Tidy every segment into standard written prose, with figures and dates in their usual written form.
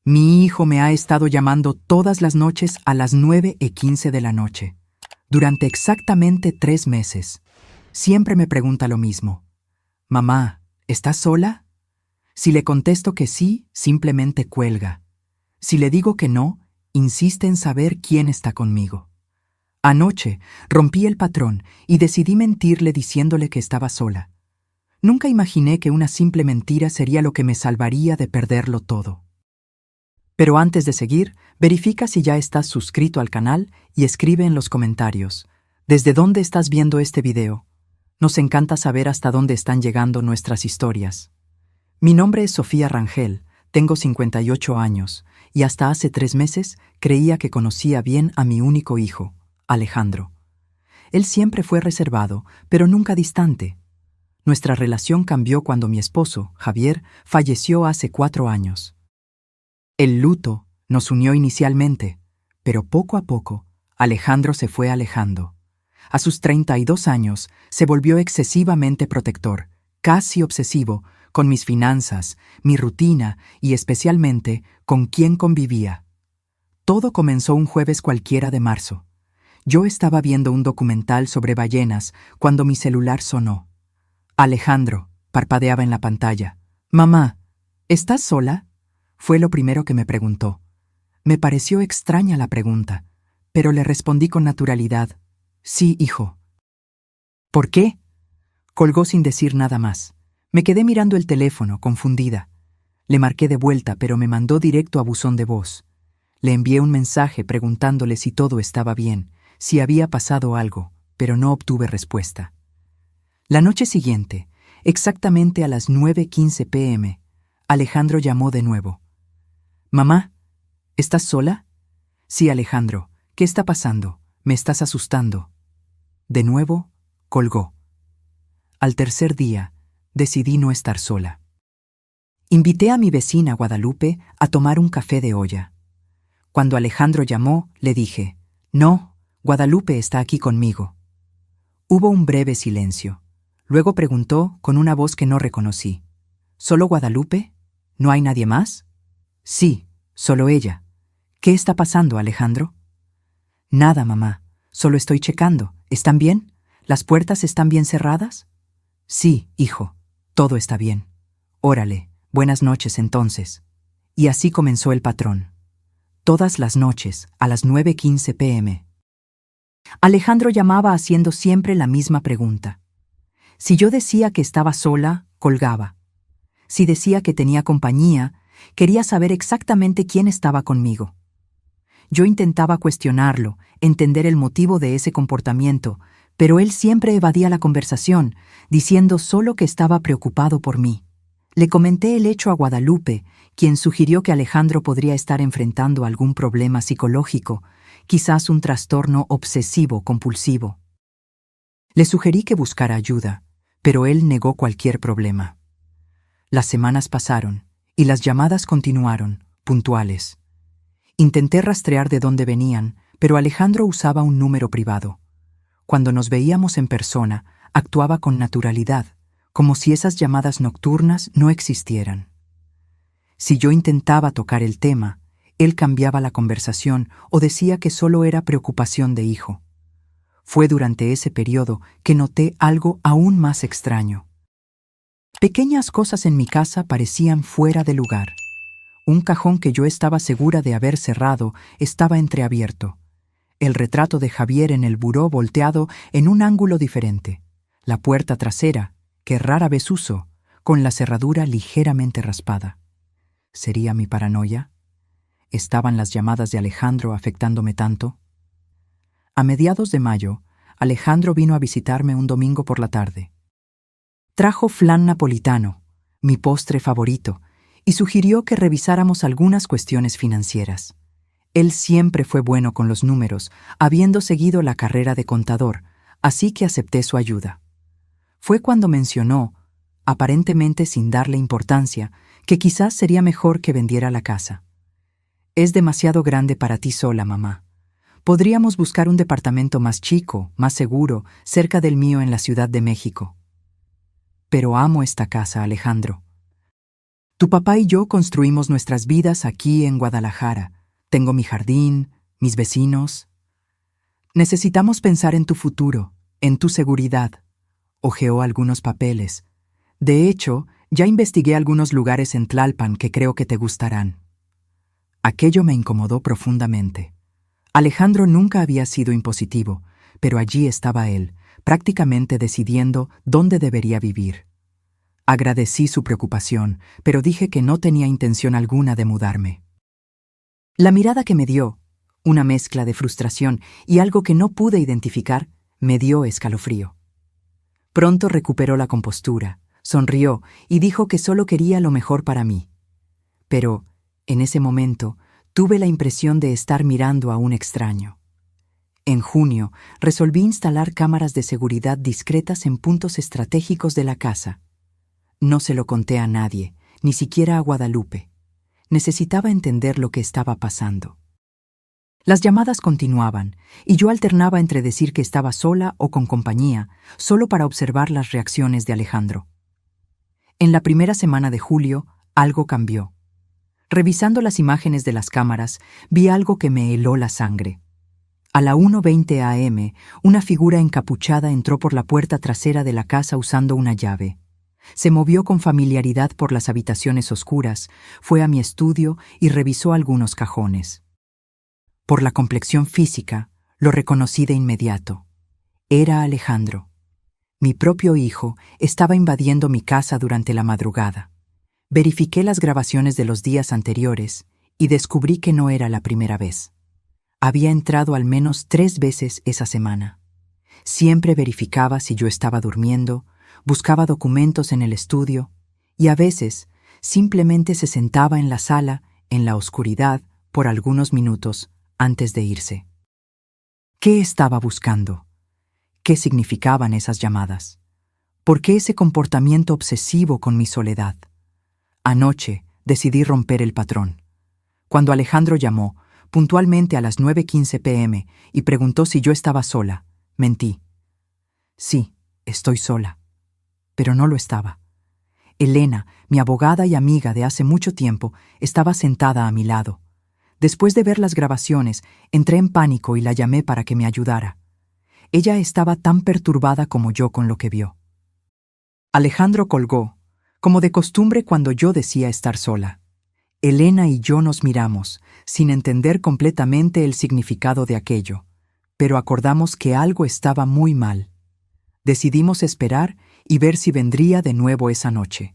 Mi hijo me ha estado llamando todas las noches a las 9:15 de la noche, durante exactamente 3 meses. Siempre me pregunta lo mismo. Mamá, ¿estás sola? Si le contesto que sí, simplemente cuelga. Si le digo que no, insiste en saber quién está conmigo. Anoche rompí el patrón y decidí mentirle diciéndole que estaba sola. Nunca imaginé que una simple mentira sería lo que me salvaría de perderlo todo. Pero antes de seguir, verifica si ya estás suscrito al canal y escribe en los comentarios ¿desde dónde estás viendo este video? Nos encanta saber hasta dónde están llegando nuestras historias. Mi nombre es Sofía Rangel, tengo 58 años y hasta hace 3 meses creía que conocía bien a mi único hijo, Alejandro. Él siempre fue reservado, pero nunca distante. Nuestra relación cambió cuando mi esposo, Javier, falleció hace 4 años. El luto nos unió inicialmente, pero poco a poco, Alejandro se fue alejando. A sus 32 años, se volvió excesivamente protector, casi obsesivo, con mis finanzas, mi rutina y especialmente con quién convivía. Todo comenzó un jueves cualquiera de marzo. Yo estaba viendo un documental sobre ballenas cuando mi celular sonó. Alejandro parpadeaba en la pantalla. «Mamá, ¿estás sola?», fue lo primero que me preguntó. Me pareció extraña la pregunta, pero le respondí con naturalidad. «Sí, hijo». «¿Por qué?». Colgó sin decir nada más. Me quedé mirando el teléfono, confundida. Le marqué de vuelta, pero me mandó directo a buzón de voz. Le envié un mensaje preguntándole si todo estaba bien, si había pasado algo, pero no obtuve respuesta. La noche siguiente, exactamente a las 9:15 p.m., Alejandro llamó de nuevo. «Mamá, ¿estás sola?». «Sí, Alejandro, ¿qué está pasando? Me estás asustando». De nuevo, colgó. Al tercer día, decidí no estar sola. Invité a mi vecina Guadalupe a tomar un café de olla. Cuando Alejandro llamó, le dije, «No, Guadalupe está aquí conmigo». Hubo un breve silencio. Luego preguntó con una voz que no reconocí, «¿Solo Guadalupe? ¿No hay nadie más?». «Sí, solo ella». «¿Qué está pasando, Alejandro?». «Nada, mamá. Solo estoy checando. ¿Están bien? ¿Las puertas están bien cerradas?». «Sí, hijo. Todo está bien». «Órale. Buenas noches, entonces». Y así comenzó el patrón. Todas las noches, a las 9:15 p.m. Alejandro llamaba haciendo siempre la misma pregunta. Si yo decía que estaba sola, colgaba. Si decía que tenía compañía, quería saber exactamente quién estaba conmigo. Yo intentaba cuestionarlo, entender el motivo de ese comportamiento, pero él siempre evadía la conversación, diciendo solo que estaba preocupado por mí. Le comenté el hecho a Guadalupe, quien sugirió que Alejandro podría estar enfrentando algún problema psicológico, quizás un trastorno obsesivo-compulsivo. Le sugerí que buscara ayuda, pero él negó cualquier problema. Las semanas pasaron y las llamadas continuaron, puntuales. Intenté rastrear de dónde venían, pero Alejandro usaba un número privado. Cuando nos veíamos en persona, actuaba con naturalidad, como si esas llamadas nocturnas no existieran. Si yo intentaba tocar el tema, él cambiaba la conversación o decía que solo era preocupación de hijo. Fue durante ese periodo que noté algo aún más extraño. Pequeñas cosas en mi casa parecían fuera de lugar. Un cajón que yo estaba segura de haber cerrado estaba entreabierto. El retrato de Javier en el buró volteado en un ángulo diferente. La puerta trasera, que rara vez uso, con la cerradura ligeramente raspada. ¿Sería mi paranoia? ¿Estaban las llamadas de Alejandro afectándome tanto? A mediados de mayo, Alejandro vino a visitarme un domingo por la tarde. Trajo flan napolitano, mi postre favorito, y sugirió que revisáramos algunas cuestiones financieras. Él siempre fue bueno con los números, habiendo seguido la carrera de contador, así que acepté su ayuda. Fue cuando mencionó, aparentemente sin darle importancia, que quizás sería mejor que vendiera la casa. «Es demasiado grande para ti sola, mamá. Podríamos buscar un departamento más chico, más seguro, cerca del mío en la Ciudad de México». «Pero amo esta casa, Alejandro». Tu papá y yo construimos nuestras vidas aquí en Guadalajara. Tengo mi jardín, mis vecinos. Necesitamos pensar en tu futuro, en tu seguridad. Hojeó algunos papeles. De hecho, ya investigué algunos lugares en Tlalpan que creo que te gustarán. Aquello me incomodó profundamente. Alejandro nunca había sido impositivo, pero allí estaba él, prácticamente decidiendo dónde debería vivir. Agradecí su preocupación, pero dije que no tenía intención alguna de mudarme. La mirada que me dio, una mezcla de frustración y algo que no pude identificar, me dio escalofrío. Pronto recuperó la compostura, sonrió y dijo que solo quería lo mejor para mí. Pero, en ese momento, tuve la impresión de estar mirando a un extraño. En junio, resolví instalar cámaras de seguridad discretas en puntos estratégicos de la casa. No se lo conté a nadie, ni siquiera a Guadalupe. Necesitaba entender lo que estaba pasando. Las llamadas continuaban, y yo alternaba entre decir que estaba sola o con compañía, solo para observar las reacciones de Alejandro. En la primera semana de julio, algo cambió. Revisando las imágenes de las cámaras, vi algo que me heló la sangre. A la 1:20 a.m., una figura encapuchada entró por la puerta trasera de la casa usando una llave. Se movió con familiaridad por las habitaciones oscuras, fue a mi estudio y revisó algunos cajones. Por la complexión física, lo reconocí de inmediato. Era Alejandro. Mi propio hijo estaba invadiendo mi casa durante la madrugada. Verifiqué las grabaciones de los días anteriores y descubrí que no era la primera vez. Había entrado al menos 3 veces esa semana. Siempre verificaba si yo estaba durmiendo, buscaba documentos en el estudio y a veces simplemente se sentaba en la sala, en la oscuridad, por algunos minutos antes de irse. ¿Qué estaba buscando? ¿Qué significaban esas llamadas? ¿Por qué ese comportamiento obsesivo con mi soledad? Anoche decidí romper el patrón. Cuando Alejandro llamó, puntualmente a las 9:15 p.m., y preguntó si yo estaba sola, mentí. Sí, estoy sola. Pero no lo estaba. Elena, mi abogada y amiga de hace mucho tiempo, estaba sentada a mi lado. Después de ver las grabaciones, entré en pánico y la llamé para que me ayudara. Ella estaba tan perturbada como yo con lo que vio. Alejandro colgó, como de costumbre cuando yo decía estar sola. Elena y yo nos miramos, sin entender completamente el significado de aquello, pero acordamos que algo estaba muy mal. Decidimos esperar y ver si vendría de nuevo esa noche.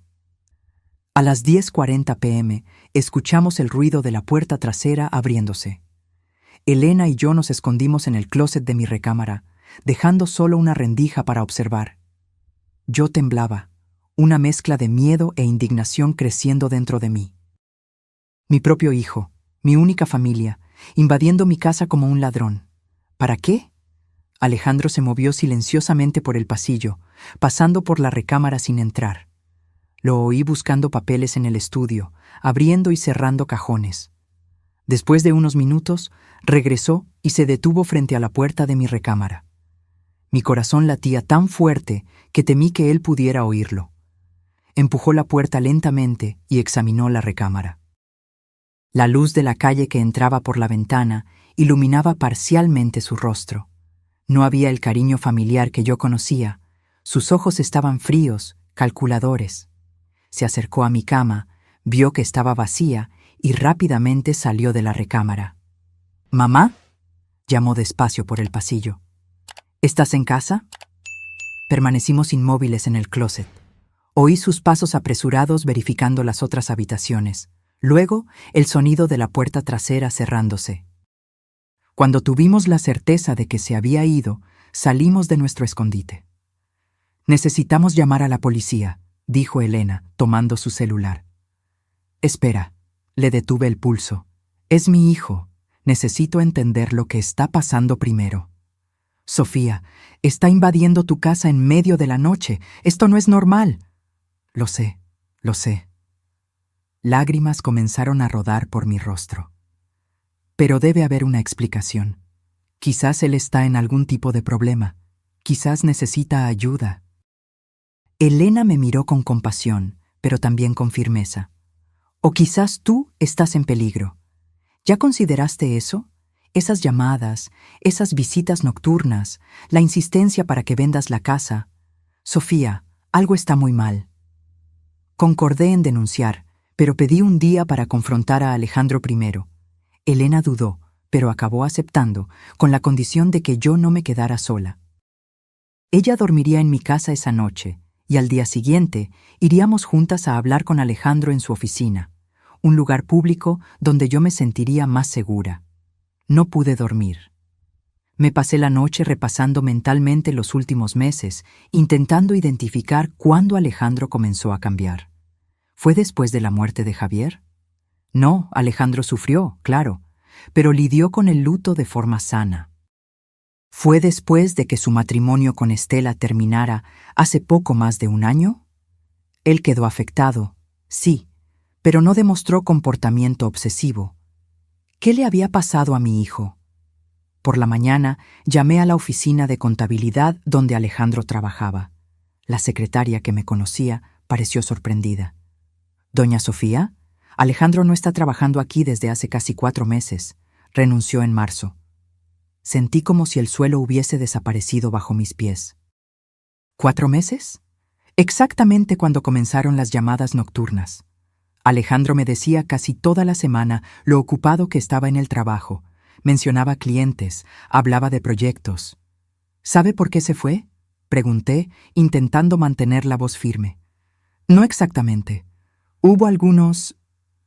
A las 10:40 p.m. escuchamos el ruido de la puerta trasera abriéndose. Elena y yo nos escondimos en el closet de mi recámara, dejando solo una rendija para observar. Yo temblaba, una mezcla de miedo e indignación creciendo dentro de mí. Mi propio hijo, mi única familia, invadiendo mi casa como un ladrón. ¿Para qué? Alejandro se movió silenciosamente por el pasillo, pasando por la recámara sin entrar. Lo oí buscando papeles en el estudio, abriendo y cerrando cajones. Después de unos minutos, regresó y se detuvo frente a la puerta de mi recámara. Mi corazón latía tan fuerte que temí que él pudiera oírlo. Empujó la puerta lentamente y examinó la recámara. La luz de la calle que entraba por la ventana iluminaba parcialmente su rostro. No había el cariño familiar que yo conocía. Sus ojos estaban fríos, calculadores. Se acercó a mi cama, vio que estaba vacía y rápidamente salió de la recámara. «¿Mamá?», llamó despacio por el pasillo. «¿Estás en casa?». Permanecimos inmóviles en el closet. Oí sus pasos apresurados verificando las otras habitaciones. Luego, el sonido de la puerta trasera cerrándose. Cuando tuvimos la certeza de que se había ido, salimos de nuestro escondite. «Necesitamos llamar a la policía», dijo Elena, tomando su celular. «Espera», le detuve el pulso. «Es mi hijo. Necesito entender lo que está pasando primero». «Sofía, está invadiendo tu casa en medio de la noche. Esto no es normal». Lo sé. Lágrimas comenzaron a rodar por mi rostro. «Pero debe haber una explicación. Quizás él está en algún tipo de problema. Quizás necesita ayuda». Elena me miró con compasión, pero también con firmeza. O quizás tú estás en peligro. ¿Ya consideraste eso? Esas llamadas, esas visitas nocturnas, la insistencia para que vendas la casa. Sofía, algo está muy mal. Concordé en denunciar, pero pedí un día para confrontar a Alejandro primero. Elena dudó, pero acabó aceptando, con la condición de que yo no me quedara sola. Ella dormiría en mi casa esa noche, y al día siguiente iríamos juntas a hablar con Alejandro en su oficina, un lugar público donde yo me sentiría más segura. No pude dormir. Me pasé la noche repasando mentalmente los últimos meses, intentando identificar cuándo Alejandro comenzó a cambiar. ¿Fue después de la muerte de Javier? No, Alejandro sufrió, claro, pero lidió con el luto de forma sana. ¿Fue después de que su matrimonio con Estela terminara hace poco más de un año? Él quedó afectado, sí, pero no demostró comportamiento obsesivo. ¿Qué le había pasado a mi hijo? Por la mañana llamé a la oficina de contabilidad donde Alejandro trabajaba. La secretaria que me conocía pareció sorprendida. «Doña Sofía, Alejandro no está trabajando aquí desde hace casi 4 meses. Renunció en marzo». Sentí como si el suelo hubiese desaparecido bajo mis pies. ¿4 meses? Exactamente cuando comenzaron las llamadas nocturnas. Alejandro me decía casi toda la semana lo ocupado que estaba en el trabajo. Mencionaba clientes, hablaba de proyectos. ¿Sabe por qué se fue?, pregunté, intentando mantener la voz firme. No exactamente. Hubo algunos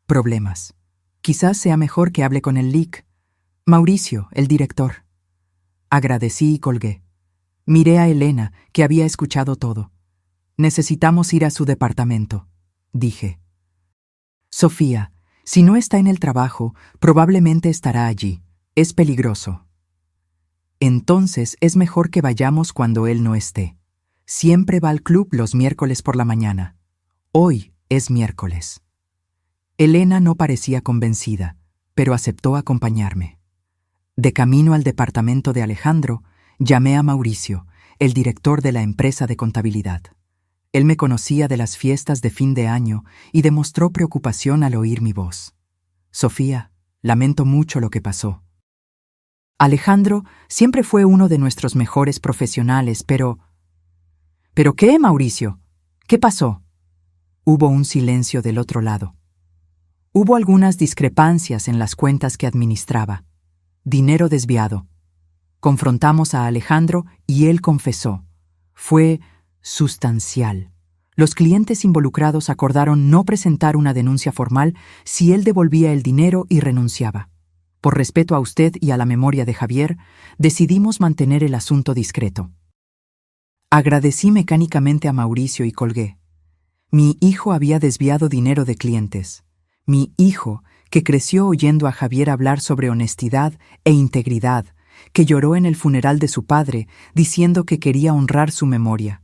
problemas. Quizás sea mejor que hable con el LIC. Mauricio, el director. Agradecí y colgué. Miré a Elena, que había escuchado todo. Necesitamos ir a su departamento, dije. Sofía, si no está en el trabajo, probablemente estará allí. Es peligroso. Entonces es mejor que vayamos cuando él no esté. Siempre va al club los miércoles por la mañana. Hoy es miércoles. Elena no parecía convencida, pero aceptó acompañarme. De camino al departamento de Alejandro, llamé a Mauricio, el director de la empresa de contabilidad. Él me conocía de las fiestas de fin de año y demostró preocupación al oír mi voz. Sofía, lamento mucho lo que pasó. Alejandro siempre fue uno de nuestros mejores profesionales, pero... ¿Pero qué, Mauricio? ¿Qué pasó? Hubo un silencio del otro lado. Hubo algunas discrepancias en las cuentas que administraba. Dinero desviado. Confrontamos a Alejandro y él confesó. Fue sustancial. Los clientes involucrados acordaron no presentar una denuncia formal si él devolvía el dinero y renunciaba. Por respeto a usted y a la memoria de Javier, decidimos mantener el asunto discreto. Agradecí mecánicamente a Mauricio y colgué. Mi hijo había desviado dinero de clientes. Mi hijo, que creció oyendo a Javier hablar sobre honestidad e integridad, que lloró en el funeral de su padre diciendo que quería honrar su memoria.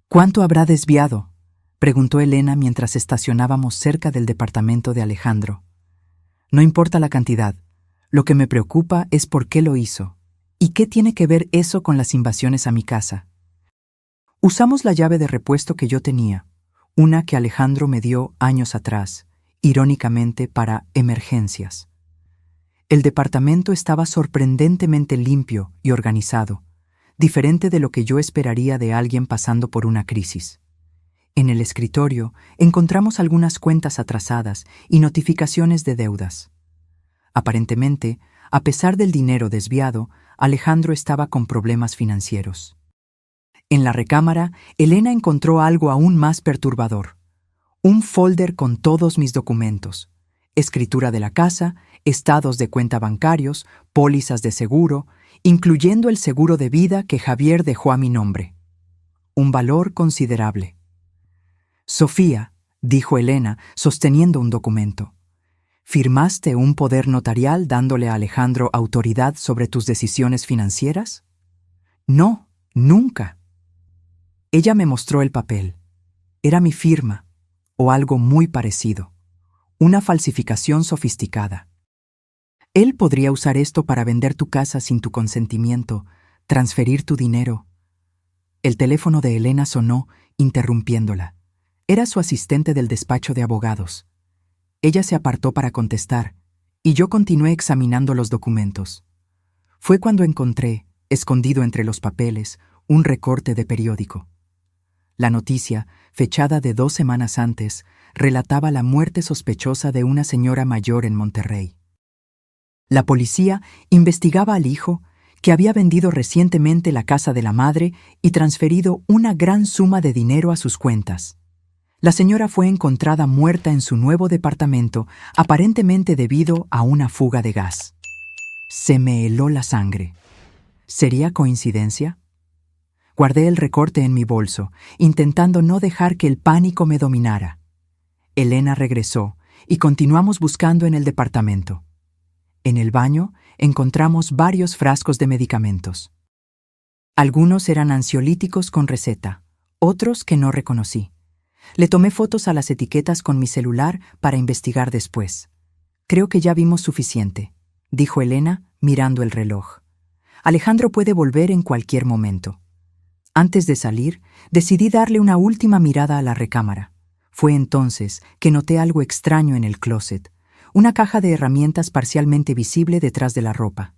¿Cuánto habrá desviado?, preguntó Elena mientras estacionábamos cerca del departamento de Alejandro. No importa la cantidad. Lo que me preocupa es por qué lo hizo. ¿Y qué tiene que ver eso con las invasiones a mi casa? Usamos la llave de repuesto que yo tenía, una que Alejandro me dio años atrás, irónicamente para emergencias. El departamento estaba sorprendentemente limpio y organizado, diferente de lo que yo esperaría de alguien pasando por una crisis. En el escritorio encontramos algunas cuentas atrasadas y notificaciones de deudas. Aparentemente, a pesar del dinero desviado, Alejandro estaba con problemas financieros. En la recámara, Elena encontró algo aún más perturbador. Un folder con todos mis documentos. Escritura de la casa, estados de cuenta bancarios, pólizas de seguro, incluyendo el seguro de vida que Javier dejó a mi nombre. Un valor considerable. Sofía, dijo Elena, sosteniendo un documento. ¿Firmaste un poder notarial dándole a Alejandro autoridad sobre tus decisiones financieras? No, nunca. Ella me mostró el papel. Era mi firma, o algo muy parecido. Una falsificación sofisticada. Él podría usar esto para vender tu casa sin tu consentimiento, transferir tu dinero. El teléfono de Elena sonó, interrumpiéndola. Era su asistente del despacho de abogados. Ella se apartó para contestar, y yo continué examinando los documentos. Fue cuando encontré, escondido entre los papeles, un recorte de periódico. La noticia, fechada de 2 semanas antes, relataba la muerte sospechosa de una señora mayor en Monterrey. La policía investigaba al hijo, que había vendido recientemente la casa de la madre y transferido una gran suma de dinero a sus cuentas. La señora fue encontrada muerta en su nuevo departamento, aparentemente debido a una fuga de gas. Se me heló la sangre. ¿Sería coincidencia? Guardé el recorte en mi bolso, intentando no dejar que el pánico me dominara. Elena regresó y continuamos buscando en el departamento. En el baño encontramos varios frascos de medicamentos. Algunos eran ansiolíticos con receta, otros que no reconocí. Le tomé fotos a las etiquetas con mi celular para investigar después. Creo que ya vimos suficiente, dijo Elena mirando el reloj. Alejandro puede volver en cualquier momento. Antes de salir, decidí darle una última mirada a la recámara. Fue entonces que noté algo extraño en el closet, una caja de herramientas parcialmente visible detrás de la ropa.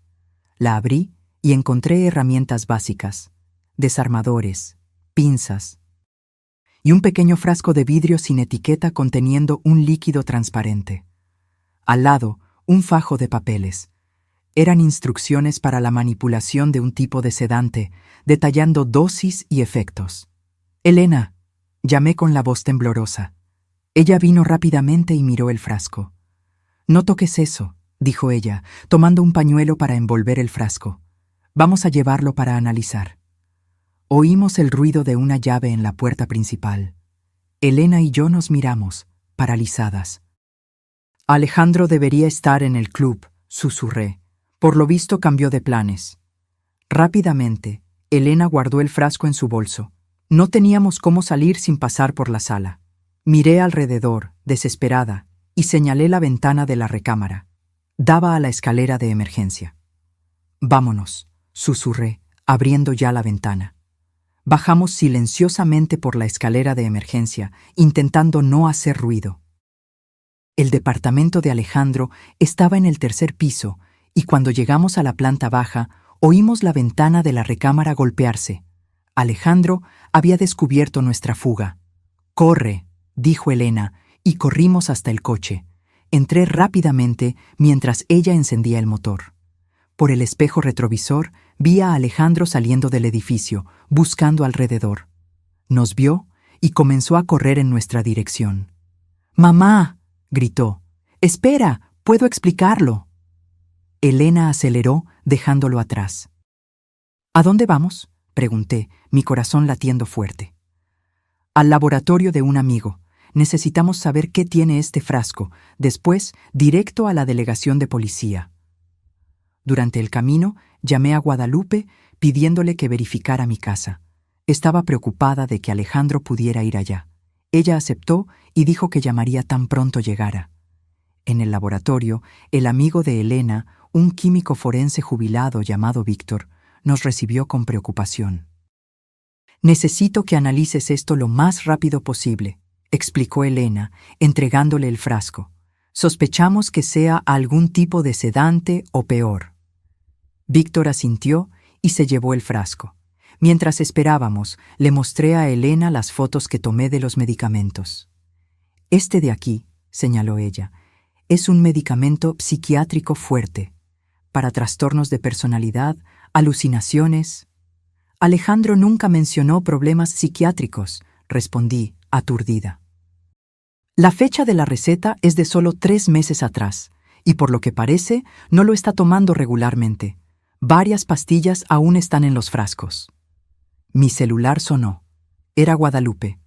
La abrí y encontré herramientas básicas, desarmadores, pinzas y un pequeño frasco de vidrio sin etiqueta conteniendo un líquido transparente. Al lado, un fajo de papeles. Eran instrucciones para la manipulación de un tipo de sedante, detallando dosis y efectos. «Elena», llamé con la voz temblorosa. Ella vino rápidamente y miró el frasco. «No toques eso», dijo ella, tomando un pañuelo para envolver el frasco. «Vamos a llevarlo para analizar». Oímos el ruido de una llave en la puerta principal. Elena y yo nos miramos, paralizadas. «Alejandro debería estar en el club», susurré. Por lo visto cambió de planes. Rápidamente, Elena guardó el frasco en su bolso. No teníamos cómo salir sin pasar por la sala. Miré alrededor, desesperada, y señalé la ventana de la recámara. Daba a la escalera de emergencia. «Vámonos», susurré, abriendo ya la ventana. Bajamos silenciosamente por la escalera de emergencia, intentando no hacer ruido. El departamento de Alejandro estaba en el 3er piso, y cuando llegamos a la planta baja, oímos la ventana de la recámara golpearse. Alejandro había descubierto nuestra fuga. «Corre», dijo Elena, y corrimos hasta el coche. Entré rápidamente mientras ella encendía el motor. Por el espejo retrovisor vi a Alejandro saliendo del edificio, buscando alrededor. Nos vio y comenzó a correr en nuestra dirección. «¡Mamá!», gritó. «¡Espera! ¡Puedo explicarlo!». Elena aceleró, dejándolo atrás. «¿A dónde vamos?», pregunté, mi corazón latiendo fuerte. «Al laboratorio de un amigo. Necesitamos saber qué tiene este frasco. Después, directo a la delegación de policía». Durante el camino, llamé a Guadalupe pidiéndole que verificara mi casa. Estaba preocupada de que Alejandro pudiera ir allá. Ella aceptó y dijo que llamaría tan pronto llegara. En el laboratorio, el amigo de Elena, un químico forense jubilado llamado Víctor, nos recibió con preocupación. «Necesito que analices esto lo más rápido posible», explicó Elena, entregándole el frasco. «Sospechamos que sea algún tipo de sedante o peor». Víctor asintió y se llevó el frasco. Mientras esperábamos, le mostré a Elena las fotos que tomé de los medicamentos. «Este de aquí», señaló ella, «es un medicamento psiquiátrico fuerte, para trastornos de personalidad, alucinaciones». «Alejandro nunca mencionó problemas psiquiátricos», respondí, aturdida. «La fecha de la receta es de solo 3 meses atrás, y por lo que parece, no lo está tomando regularmente. Varias pastillas aún están en los frascos». Mi celular sonó. Era Guadalupe.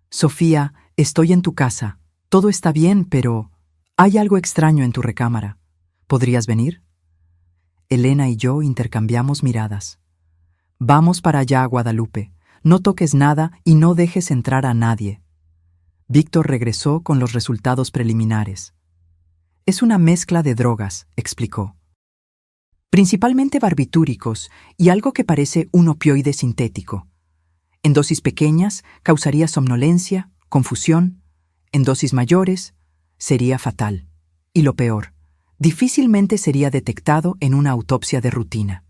«Sofía, estoy en tu casa. Todo está bien, pero hay algo extraño en tu recámara. ¿Podrías venir?». Elena y yo intercambiamos miradas. «Vamos para allá, Guadalupe. No toques nada y no dejes entrar a nadie». Víctor regresó con los resultados preliminares. «Es una mezcla de drogas», explicó. «Principalmente barbitúricos y algo que parece un opioide sintético. En dosis pequeñas causaría somnolencia, confusión. En dosis mayores, Sería fatal. Y lo peor, difícilmente sería detectado en una autopsia de rutina.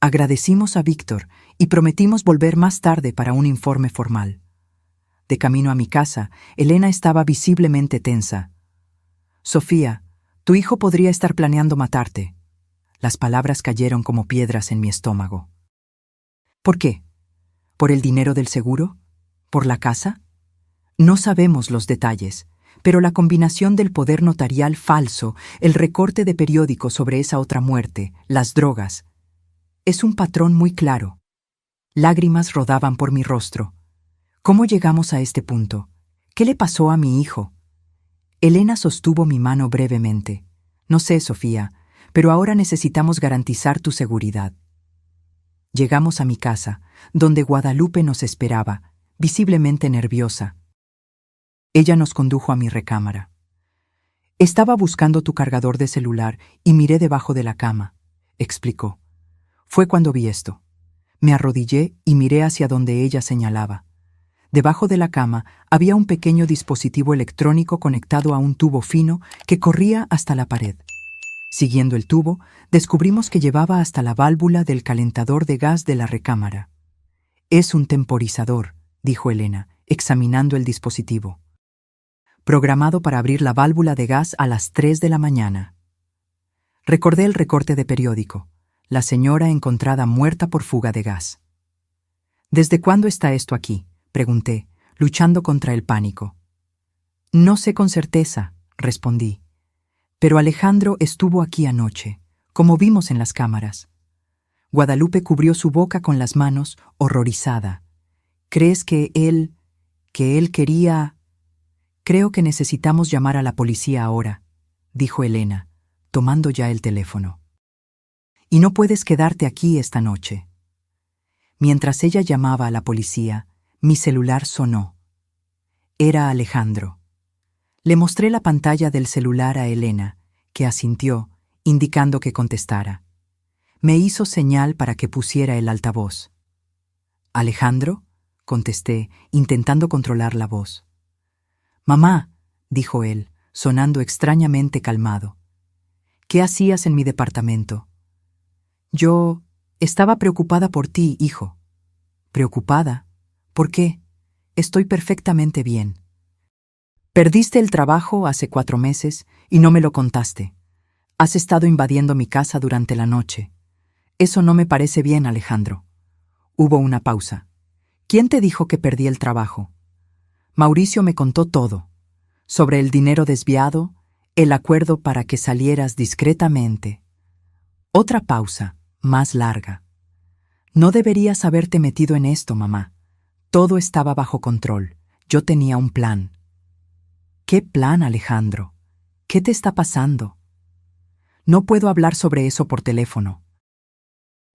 Agradecimos a Víctor y prometimos volver más tarde para un informe formal. De camino a mi casa, Elena estaba visiblemente tensa. «Sofía, tu hijo podría estar planeando matarte». Las palabras cayeron como piedras en mi estómago. ¿Por qué? ¿Por el dinero del seguro? ¿Por la casa? No sabemos los detalles, pero la combinación del poder notarial falso, el recorte de periódicos sobre esa otra muerte, las drogas, es un patrón muy claro. Lágrimas rodaban por mi rostro. ¿Cómo llegamos a este punto? ¿Qué le pasó a mi hijo? Elena sostuvo mi mano brevemente. No sé, Sofía, pero ahora necesitamos garantizar tu seguridad. Llegamos a mi casa, donde Guadalupe nos esperaba, visiblemente nerviosa. Ella nos condujo a mi recámara. Estaba buscando tu cargador de celular y miré debajo de la cama, explicó. Fue cuando vi esto. Me arrodillé y miré hacia donde ella señalaba. Debajo de la cama había un pequeño dispositivo electrónico conectado a un tubo fino que corría hasta la pared. Siguiendo el tubo, descubrimos que llevaba hasta la válvula del calentador de gas de la recámara. «Es un temporizador», dijo Elena, examinando el dispositivo. «Programado para abrir la válvula de gas a las 3 de la mañana». Recordé el recorte de periódico. La señora encontrada muerta por fuga de gas. «¿Desde cuándo está esto aquí?», pregunté, luchando contra el pánico. «No sé con certeza», respondí. «Pero Alejandro estuvo aquí anoche, como vimos en las cámaras». Guadalupe cubrió su boca con las manos, horrorizada. «¿Crees que él quería...?» «Creo que necesitamos llamar a la policía ahora», dijo Elena, tomando ya el teléfono. «Y no puedes quedarte aquí esta noche». Mientras ella llamaba a la policía, mi celular sonó. Era Alejandro. Le mostré la pantalla del celular a Elena, que asintió, indicando que contestara. Me hizo señal para que pusiera el altavoz. «¿Alejandro?», contesté, intentando controlar la voz. «Mamá», dijo él, sonando extrañamente calmado. «¿Qué hacías en mi departamento?» «Yo estaba preocupada por ti, hijo». «¿Preocupada? ¿Por qué? Estoy perfectamente bien». «Perdiste el trabajo hace 4 meses y no me lo contaste. Has estado invadiendo mi casa durante la noche. Eso no me parece bien, Alejandro». Hubo una pausa. «¿Quién te dijo que perdí el trabajo?» «Mauricio me contó todo. Sobre el dinero desviado, el acuerdo para que salieras discretamente». Otra pausa, más larga. «No deberías haberte metido en esto, mamá. Todo estaba bajo control. Yo tenía un plan». «¿Qué plan, Alejandro? ¿Qué te está pasando?» «No puedo hablar sobre eso por teléfono.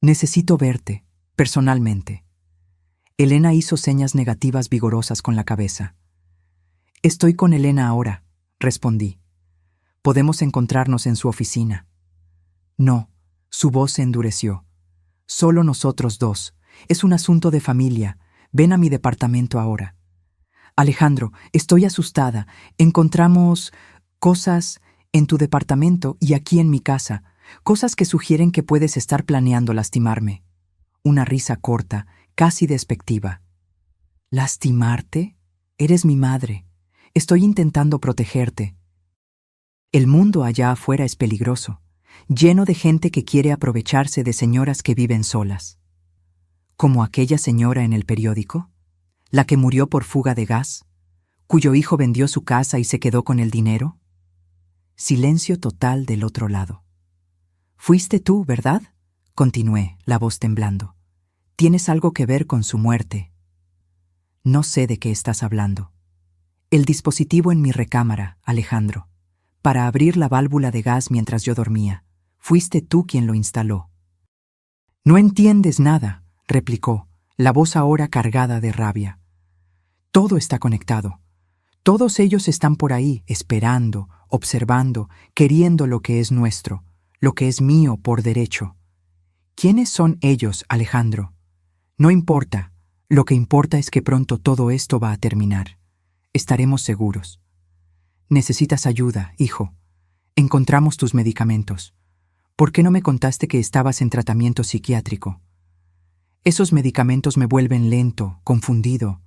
Necesito verte, personalmente». Elena hizo señas negativas vigorosas con la cabeza. «Estoy con Elena ahora», respondí. «Podemos encontrarnos en su oficina». «No», su voz se endureció. «Solo nosotros dos. Es un asunto de familia. Ven a mi departamento ahora». «Alejandro, estoy asustada. Encontramos cosas en tu departamento y aquí en mi casa, cosas que sugieren que puedes estar planeando lastimarme». Una risa corta, casi despectiva. «¿Lastimarte? Eres mi madre. Estoy intentando protegerte». El mundo allá afuera es peligroso, lleno de gente que quiere aprovecharse de señoras que viven solas. ¿Como aquella señora en el periódico? ¿La que murió por fuga de gas? ¿Cuyo hijo vendió su casa y se quedó con el dinero? Silencio total del otro lado. «Fuiste tú, ¿verdad?», continué, la voz temblando. «Tienes algo que ver con su muerte». «No sé de qué estás hablando». «El dispositivo en mi recámara, Alejandro, para abrir la válvula de gas mientras yo dormía. Fuiste tú quien lo instaló». «No entiendes nada», replicó, la voz ahora cargada de rabia. «Todo está conectado. Todos ellos están por ahí, esperando, observando, queriendo lo que es nuestro, lo que es mío por derecho. ¿Quiénes son ellos, Alejandro? No importa. Lo que importa es que pronto todo esto va a terminar. Estaremos seguros». Necesitas ayuda, hijo. Encontramos tus medicamentos. ¿Por qué no me contaste que estabas en tratamiento psiquiátrico? Esos medicamentos me vuelven lento, confundido.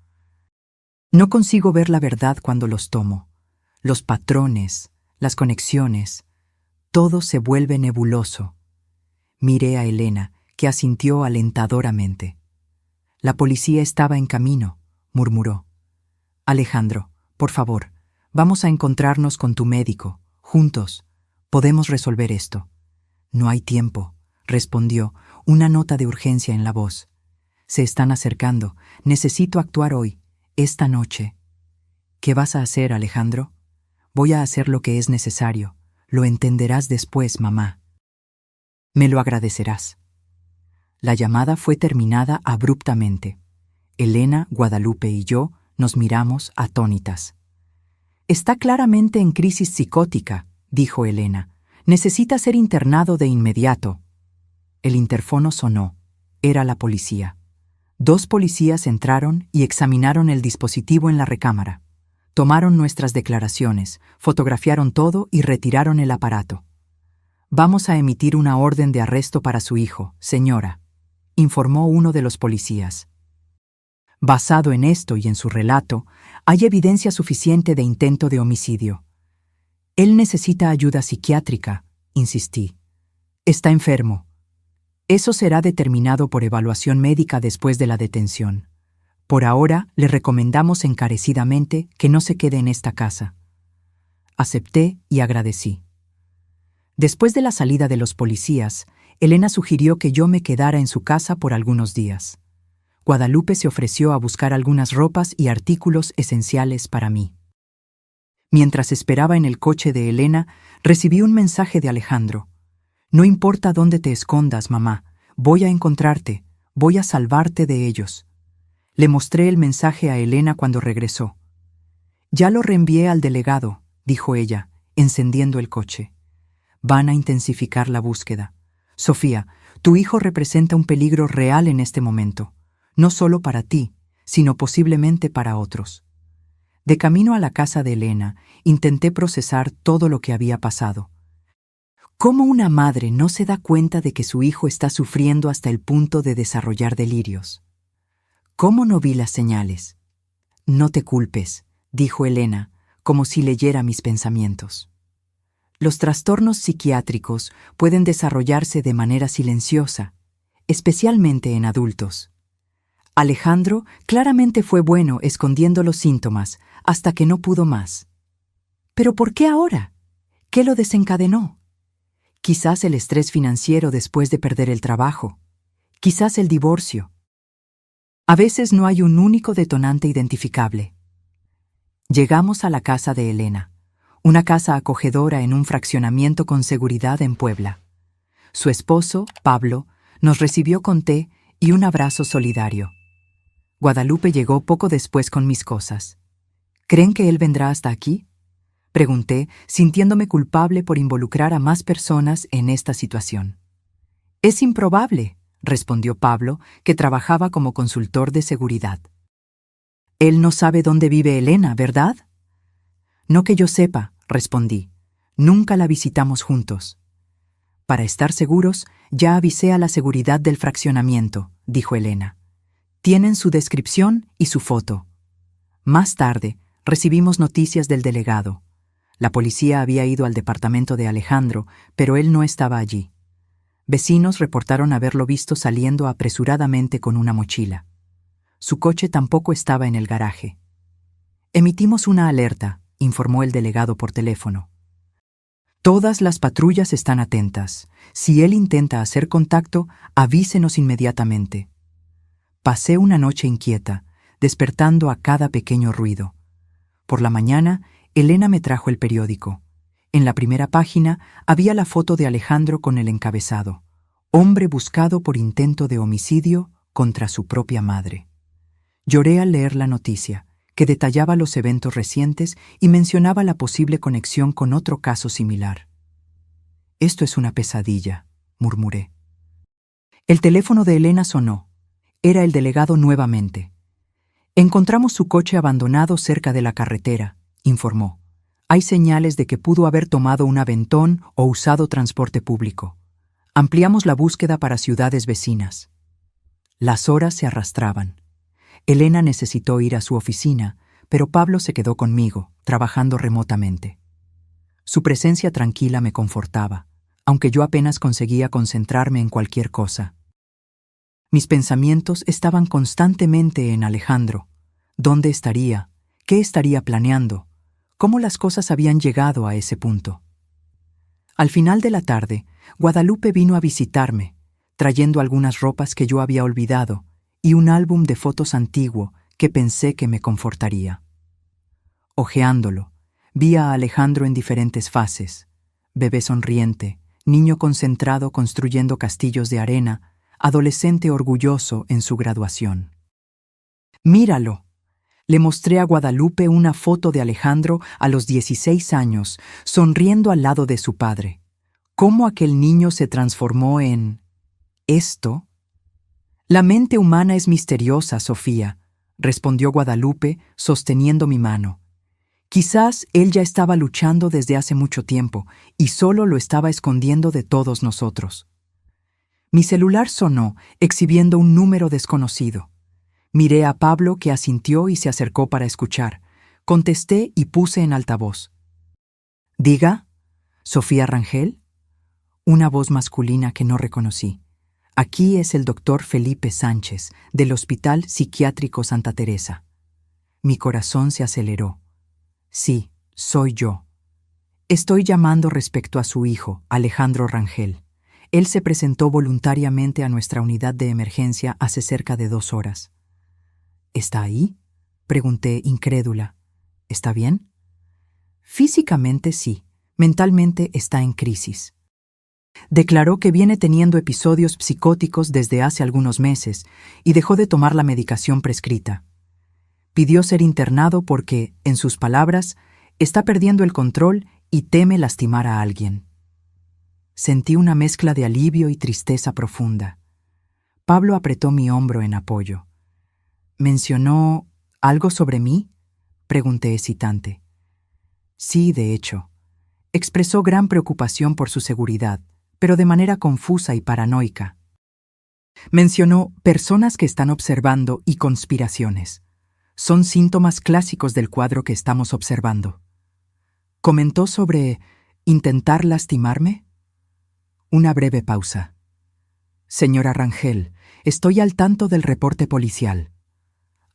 No consigo ver la verdad cuando los tomo. Los patrones, las conexiones, todo se vuelve nebuloso. Miré a Elena, que asintió alentadoramente. La policía estaba en camino, murmuró. Alejandro, por favor, vamos a encontrarnos con tu médico, juntos. Podemos resolver esto. No hay tiempo, respondió, una nota de urgencia en la voz. Se están acercando. Necesito actuar hoy, esta noche. ¿Qué vas a hacer, Alejandro? Voy a hacer lo que es necesario. Lo entenderás después, mamá. Me lo agradecerás. La llamada fue terminada abruptamente. Elena, Guadalupe y yo nos miramos atónitas. Está claramente en crisis psicótica, dijo Elena. Necesita ser internado de inmediato. El interfono sonó. Era la policía. 2 policías entraron y examinaron el dispositivo en la recámara. Tomaron nuestras declaraciones, fotografiaron todo y retiraron el aparato. Vamos a emitir una orden de arresto para su hijo, señora, informó uno de los policías. Basado en esto y en su relato, hay evidencia suficiente de intento de homicidio. Él necesita ayuda psiquiátrica, insistí. Está enfermo. Eso será determinado por evaluación médica después de la detención. Por ahora, le recomendamos encarecidamente que no se quede en esta casa. Acepté y agradecí. Después de la salida de los policías, Elena sugirió que yo me quedara en su casa por algunos días. Guadalupe se ofreció a buscar algunas ropas y artículos esenciales para mí. Mientras esperaba en el coche de Elena, recibí un mensaje de Alejandro. No importa dónde te escondas, mamá, voy a encontrarte, voy a salvarte de ellos. Le mostré el mensaje a Elena cuando regresó. Ya lo reenvié al delegado, dijo ella, encendiendo el coche. Van a intensificar la búsqueda. Sofía, tu hijo representa un peligro real en este momento, no solo para ti, sino posiblemente para otros. De camino a la casa de Elena, intenté procesar todo lo que había pasado. ¿Cómo una madre no se da cuenta de que su hijo está sufriendo hasta el punto de desarrollar delirios? ¿Cómo no vi las señales? No te culpes, dijo Elena, como si leyera mis pensamientos. Los trastornos psiquiátricos pueden desarrollarse de manera silenciosa, especialmente en adultos. Alejandro claramente fue bueno escondiendo los síntomas hasta que no pudo más. ¿Pero por qué ahora? ¿Qué lo desencadenó? Quizás el estrés financiero después de perder el trabajo. Quizás el divorcio. A veces no hay un único detonante identificable. Llegamos a la casa de Elena, una casa acogedora en un fraccionamiento con seguridad en Puebla. Su esposo, Pablo, nos recibió con té y un abrazo solidario. Guadalupe llegó poco después con mis cosas. ¿Creen que él vendrá hasta aquí? Pregunté, sintiéndome culpable por involucrar a más personas en esta situación. Es improbable, respondió Pablo, que trabajaba como consultor de seguridad. Él no sabe dónde vive Elena, ¿verdad? No que yo sepa, respondí. Nunca la visitamos juntos. Para estar seguros, ya avisé a la seguridad del fraccionamiento, dijo Elena. Tienen su descripción y su foto. Más tarde, recibimos noticias del delegado. La policía había ido al departamento de Alejandro, pero él no estaba allí. Vecinos reportaron haberlo visto saliendo apresuradamente con una mochila. Su coche tampoco estaba en el garaje. Emitimos una alerta, informó el delegado por teléfono. Todas las patrullas están atentas. Si él intenta hacer contacto, avísenos inmediatamente. Pasé una noche inquieta, despertando a cada pequeño ruido. Por la mañana, Elena me trajo el periódico. En la primera página había la foto de Alejandro con el encabezado: hombre buscado por intento de homicidio contra su propia madre. Lloré al leer la noticia, que detallaba los eventos recientes y mencionaba la posible conexión con otro caso similar. Esto es una pesadilla, murmuré. El teléfono de Elena sonó. Era el delegado nuevamente. Encontramos su coche abandonado cerca de la carretera, informó. Hay señales de que pudo haber tomado un aventón o usado transporte público. Ampliamos la búsqueda para ciudades vecinas. Las horas se arrastraban. Elena necesitó ir a su oficina, pero Pablo se quedó conmigo, trabajando remotamente. Su presencia tranquila me confortaba, aunque yo apenas conseguía concentrarme en cualquier cosa. Mis pensamientos estaban constantemente en Alejandro. ¿Dónde estaría? ¿Qué estaría planeando? ¿Cómo las cosas habían llegado a ese punto? Al final de la tarde, Guadalupe vino a visitarme, trayendo algunas ropas que yo había olvidado y un álbum de fotos antiguo que pensé que me confortaría. Hojeándolo, vi a Alejandro en diferentes fases: bebé sonriente, niño concentrado construyendo castillos de arena, adolescente orgulloso en su graduación. «Míralo», le mostré a Guadalupe una foto de Alejandro a los 16 años, sonriendo al lado de su padre. ¿Cómo aquel niño se transformó en esto? «La mente humana es misteriosa, Sofía», respondió Guadalupe, sosteniendo mi mano. Quizás él ya estaba luchando desde hace mucho tiempo y solo lo estaba escondiendo de todos nosotros. Mi celular sonó, exhibiendo un número desconocido. Miré a Pablo, que asintió y se acercó para escuchar. Contesté y puse en altavoz. «Diga, ¿Sofía Rangel?» Una voz masculina que no reconocí. «Aquí es el doctor Felipe Sánchez, del Hospital Psiquiátrico Santa Teresa». Mi corazón se aceleró. «Sí, soy yo. Estoy llamando respecto a su hijo, Alejandro Rangel. Él se presentó voluntariamente a nuestra unidad de emergencia hace cerca de 2 horas». «¿Está ahí?», pregunté incrédula. «¿Está bien?». «Físicamente sí, mentalmente está en crisis». Declaró que viene teniendo episodios psicóticos desde hace algunos meses y dejó de tomar la medicación prescrita. Pidió ser internado porque, en sus palabras, está perdiendo el control y teme lastimar a alguien. Sentí una mezcla de alivio y tristeza profunda. Pablo apretó mi hombro en apoyo. «¿Mencionó algo sobre mí?», pregunté hesitante. «Sí, de hecho. Expresó gran preocupación por su seguridad, pero de manera confusa y paranoica. Mencionó personas que están observando y conspiraciones. Son síntomas clásicos del cuadro que estamos observando. Comentó sobre intentar lastimarme». Una breve pausa. «Señora Rangel, estoy al tanto del reporte policial.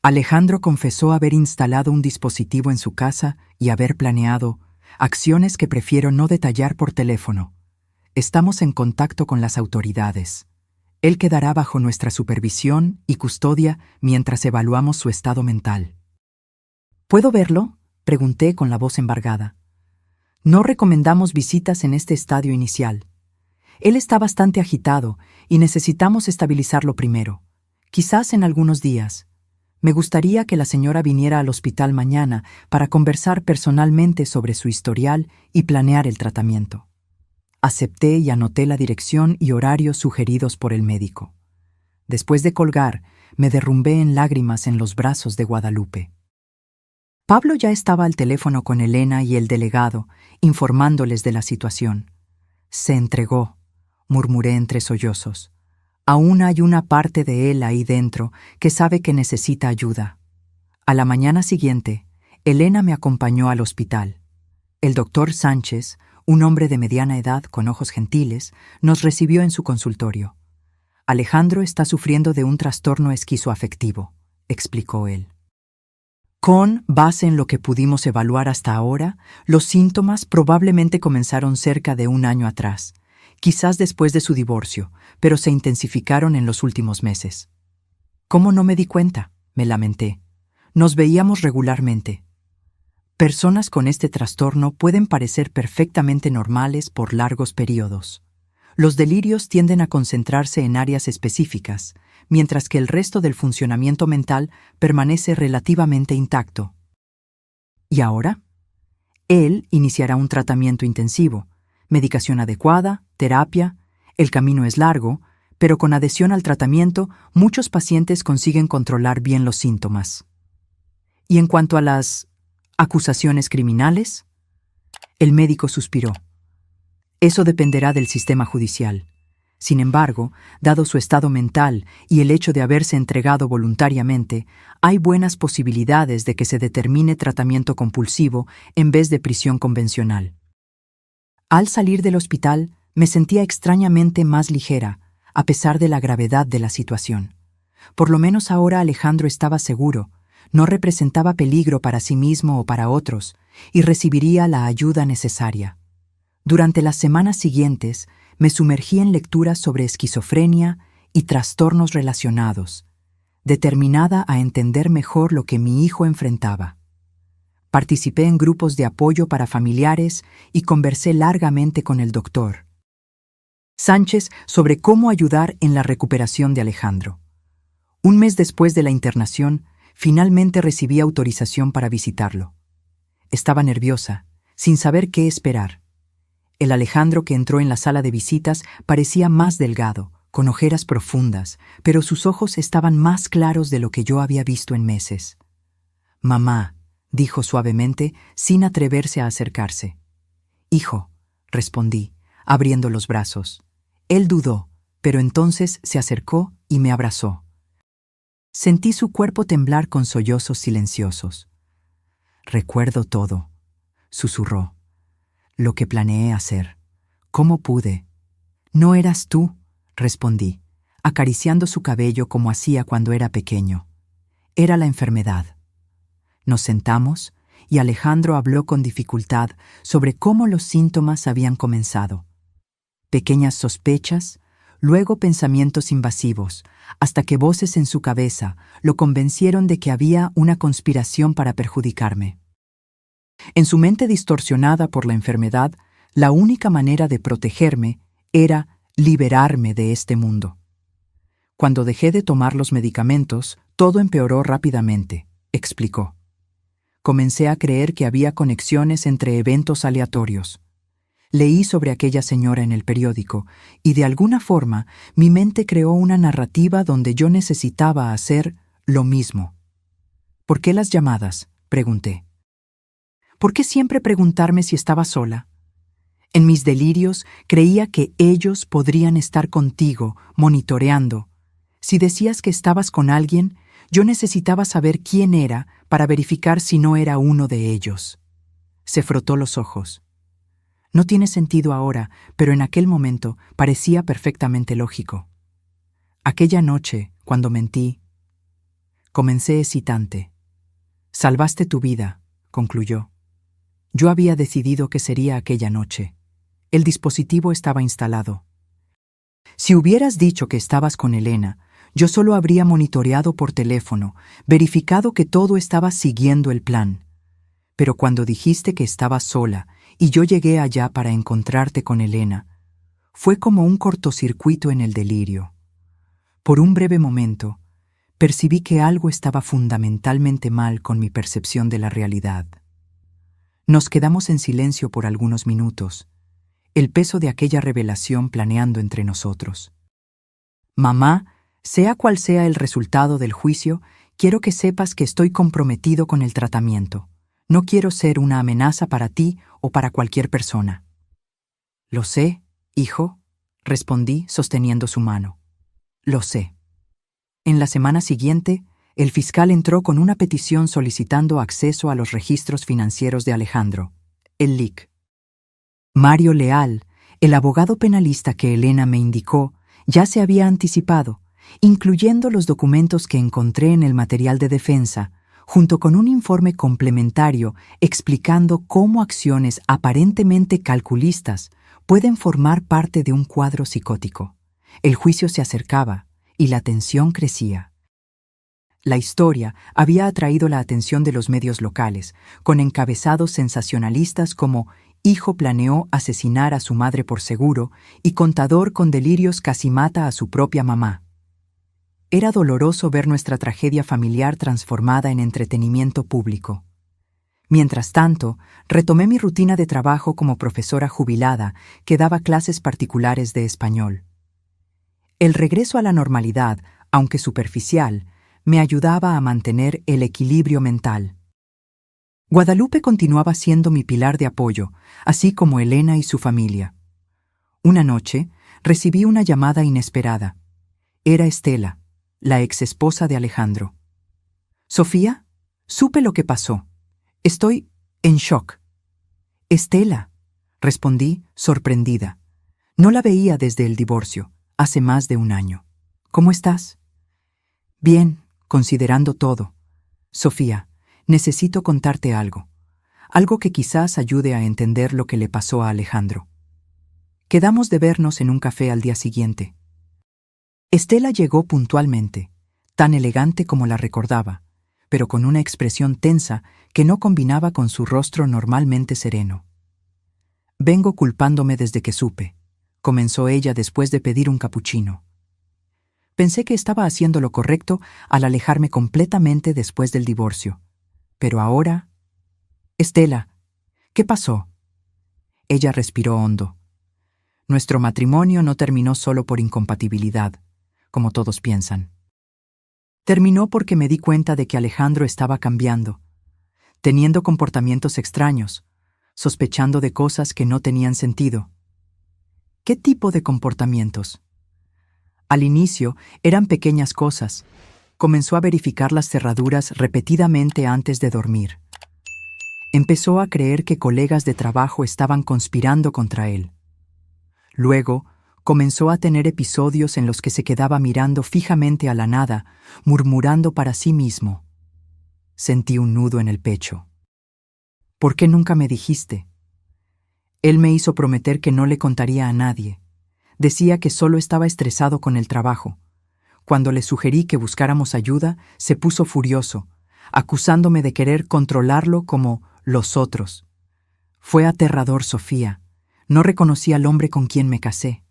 Alejandro confesó haber instalado un dispositivo en su casa y haber planeado acciones que prefiero no detallar por teléfono. Estamos en contacto con las autoridades. Él quedará bajo nuestra supervisión y custodia mientras evaluamos su estado mental». «¿Puedo verlo?», pregunté con la voz embargada. «No recomendamos visitas en este estadio inicial. Él está bastante agitado y necesitamos estabilizarlo primero, quizás en algunos días. Me gustaría que la señora viniera al hospital mañana para conversar personalmente sobre su historial y planear el tratamiento». Acepté y anoté la dirección y horarios sugeridos por el médico. Después de colgar, me derrumbé en lágrimas en los brazos de Guadalupe. Pablo ya estaba al teléfono con Elena y el delegado, informándoles de la situación. «Se entregó», murmuré entre sollozos. «Aún hay una parte de él ahí dentro que sabe que necesita ayuda». A la mañana siguiente, Elena me acompañó al hospital. El doctor Sánchez, un hombre de mediana edad con ojos gentiles, nos recibió en su consultorio. «Alejandro está sufriendo de un trastorno esquizoafectivo», explicó él. «Con base en lo que pudimos evaluar hasta ahora, los síntomas probablemente comenzaron cerca de 1 año atrás, quizás después de su divorcio, pero se intensificaron en los últimos meses». «¿Cómo no me di cuenta?», me lamenté. «Nos veíamos regularmente». Personas con este trastorno pueden parecer perfectamente normales por largos periodos. Los delirios tienden a concentrarse en áreas específicas, mientras que el resto del funcionamiento mental permanece relativamente intacto. ¿Y ahora? Él iniciará un tratamiento intensivo, medicación adecuada, terapia. El camino es largo, pero con adhesión al tratamiento, muchos pacientes consiguen controlar bien los síntomas. Y en cuanto a las acusaciones criminales, El médico suspiró. Eso dependerá del sistema judicial. Sin embargo, dado su estado mental y el hecho de haberse entregado voluntariamente, hay buenas posibilidades de que se determine tratamiento compulsivo en vez de prisión convencional. Al salir del hospital, me sentía extrañamente más ligera, a pesar de la gravedad de la situación. Por lo menos ahora Alejandro estaba seguro, no representaba peligro para sí mismo o para otros, y recibiría la ayuda necesaria. Durante las semanas siguientes, me sumergí en lecturas sobre esquizofrenia y trastornos relacionados, determinada a entender mejor lo que mi hijo enfrentaba. Participé en grupos de apoyo para familiares y conversé largamente con el doctor Sánchez sobre cómo ayudar en la recuperación de Alejandro. Un mes después de la internación, finalmente recibí autorización para visitarlo. Estaba nerviosa, sin saber qué esperar. El Alejandro que entró en la sala de visitas parecía más delgado, con ojeras profundas, pero sus ojos estaban más claros de lo que yo había visto en meses. «Mamá», dijo suavemente, sin atreverse a acercarse. «Hijo», respondí, abriendo los brazos. Él dudó, pero entonces se acercó y me abrazó. Sentí su cuerpo temblar con sollozos silenciosos. «Recuerdo todo», susurró. «Lo que planeé hacer. ¿Cómo pude?» «No eras tú», respondí, acariciando su cabello como hacía cuando era pequeño. «Era la enfermedad». Nos sentamos y Alejandro habló con dificultad sobre cómo los síntomas habían comenzado. Pequeñas sospechas, luego pensamientos invasivos, hasta que voces en su cabeza lo convencieron de que había una conspiración para perjudicarme. En su mente distorsionada por la enfermedad, la única manera de protegerme era liberarme de este mundo. Cuando dejé de tomar los medicamentos, todo empeoró rápidamente, explicó. Comencé a creer que había conexiones entre eventos aleatorios. Leí sobre aquella señora en el periódico y de alguna forma mi mente creó una narrativa donde yo necesitaba hacer lo mismo. «¿Por qué las llamadas?», pregunté. «¿Por qué siempre preguntarme si estaba sola?» En mis delirios creía que ellos podrían estar contigo, monitoreando. Si decías que estabas con alguien, yo necesitaba saber quién era para verificar si no era uno de ellos. Se frotó los ojos. No tiene sentido ahora, pero en aquel momento parecía perfectamente lógico. Aquella noche, cuando mentí, comencé hesitante. «Salvaste tu vida», concluyó. Yo había decidido que sería aquella noche. El dispositivo estaba instalado. Si hubieras dicho que estabas con Elena, yo solo habría monitoreado por teléfono, verificado que todo estaba siguiendo el plan. Pero cuando dijiste que estabas sola y yo llegué allá para encontrarte con Elena, fue como un cortocircuito en el delirio. Por un breve momento, percibí que algo estaba fundamentalmente mal con mi percepción de la realidad. Nos quedamos en silencio por algunos minutos, el peso de aquella revelación planeando entre nosotros. «Mamá, sea cual sea el resultado del juicio, quiero que sepas que estoy comprometido con el tratamiento. No quiero ser una amenaza para ti o para cualquier persona». «Lo sé, hijo», respondí sosteniendo su mano. «Lo sé». En la semana siguiente, el fiscal entró con una petición solicitando acceso a los registros financieros de Alejandro, el LIC. Mario Leal, el abogado penalista que Elena me indicó, ya se había anticipado, incluyendo los documentos que encontré en el material de defensa, junto con un informe complementario explicando cómo acciones aparentemente calculistas pueden formar parte de un cuadro psicótico. El juicio se acercaba y la tensión crecía. La historia había atraído la atención de los medios locales, con encabezados sensacionalistas como «Hijo planeó asesinar a su madre por seguro» y «Contador con delirios casi mata a su propia mamá». Era doloroso ver nuestra tragedia familiar transformada en entretenimiento público. Mientras tanto, retomé mi rutina de trabajo como profesora jubilada que daba clases particulares de español. El regreso a la normalidad, aunque superficial, me ayudaba a mantener el equilibrio mental. Guadalupe continuaba siendo mi pilar de apoyo, así como Elena y su familia. Una noche, recibí una llamada inesperada. Era Estela, la exesposa de Alejandro. «Sofía, supe lo que pasó. Estoy en shock». «Estela», respondí, sorprendida. No la veía desde el divorcio, hace más de un año. «¿Cómo estás?» «Bien, considerando todo. Sofía, necesito contarte algo. Algo que quizás ayude a entender lo que le pasó a Alejandro». Quedamos de vernos en un café al día siguiente. Estela llegó puntualmente, tan elegante como la recordaba, pero con una expresión tensa que no combinaba con su rostro normalmente sereno. «Vengo culpándome desde que supe», comenzó ella después de pedir un capuchino. Pensé que estaba haciendo lo correcto al alejarme completamente después del divorcio. Pero ahora... «Estela, ¿qué pasó?» Ella respiró hondo. «Nuestro matrimonio no terminó solo por incompatibilidad, como todos piensan. Terminó porque me di cuenta de que Alejandro estaba cambiando, teniendo comportamientos extraños, sospechando de cosas que no tenían sentido». «¿Qué tipo de comportamientos?» Al inicio eran pequeñas cosas. Comenzó a verificar las cerraduras repetidamente antes de dormir. Empezó a creer que colegas de trabajo estaban conspirando contra él. Luego, comenzó a tener episodios en los que se quedaba mirando fijamente a la nada, murmurando para sí mismo. Sentí un nudo en el pecho. «¿Por qué nunca me dijiste?» Él me hizo prometer que no le contaría a nadie. Decía que solo estaba estresado con el trabajo. Cuando le sugerí que buscáramos ayuda, se puso furioso, acusándome de querer controlarlo como los otros. Fue aterrador, Sofía. No reconocí al hombre con quien me casé.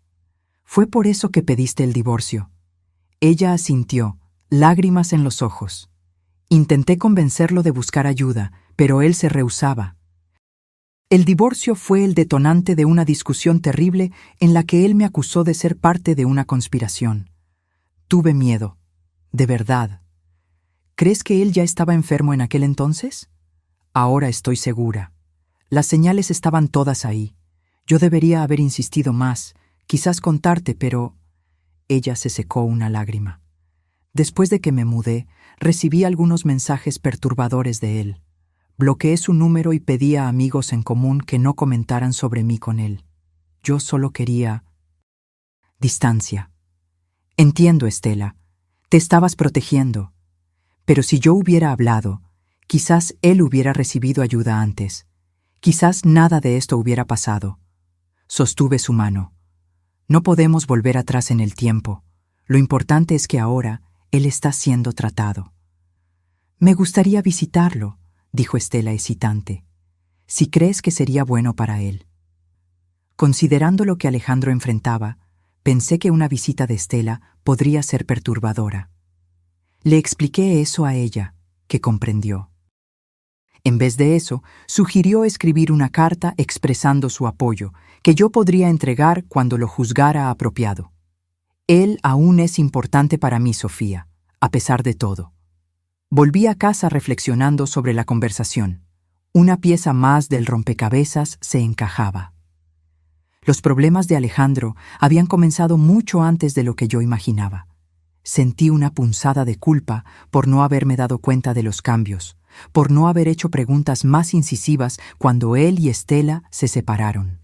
Fue por eso que pediste el divorcio. Ella asintió, lágrimas en los ojos. Intenté convencerlo de buscar ayuda, pero él se rehusaba. El divorcio fue el detonante de una discusión terrible en la que él me acusó de ser parte de una conspiración. Tuve miedo, de verdad. ¿Crees que él ya estaba enfermo en aquel entonces? Ahora estoy segura. Las señales estaban todas ahí. Yo debería haber insistido más, quizás contarte, pero... Ella se secó una lágrima. Después de que me mudé, recibí algunos mensajes perturbadores de él. Bloqueé su número y pedí a amigos en común que no comentaran sobre mí con él. Yo solo quería... distancia. Entiendo, Estela. Te estabas protegiendo. Pero si yo hubiera hablado, quizás él hubiera recibido ayuda antes. Quizás nada de esto hubiera pasado. Sostuve su mano. No podemos volver atrás en el tiempo. Lo importante es que ahora él está siendo tratado. Me gustaría visitarlo, dijo Estela hesitante, si crees que sería bueno para él. Considerando lo que Alejandro enfrentaba, pensé que una visita de Estela podría ser perturbadora. Le expliqué eso a ella, que comprendió. En vez de eso, sugirió escribir una carta expresando su apoyo, que yo podría entregar cuando lo juzgara apropiado. Él aún es importante para mí, Sofía, a pesar de todo. Volví a casa reflexionando sobre la conversación. Una pieza más del rompecabezas se encajaba. Los problemas de Alejandro habían comenzado mucho antes de lo que yo imaginaba. Sentí una punzada de culpa por no haberme dado cuenta de los cambios, por no haber hecho preguntas más incisivas cuando él y Estela se separaron.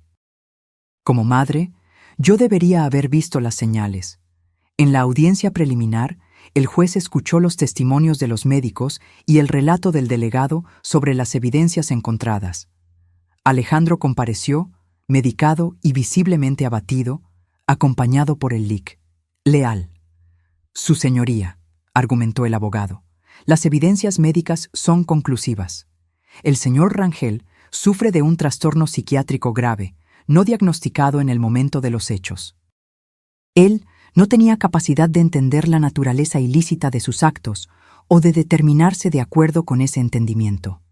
Como madre, yo debería haber visto las señales. En la audiencia preliminar, el juez escuchó los testimonios de los médicos y el relato del delegado sobre las evidencias encontradas. Alejandro compareció, medicado y visiblemente abatido, acompañado por el lic. Leal. «Su señoría», argumentó el abogado, «las evidencias médicas son conclusivas. El señor Rangel sufre de un trastorno psiquiátrico grave, no diagnosticado en el momento de los hechos. Él no tenía capacidad de entender la naturaleza ilícita de sus actos o de determinarse de acuerdo con ese entendimiento.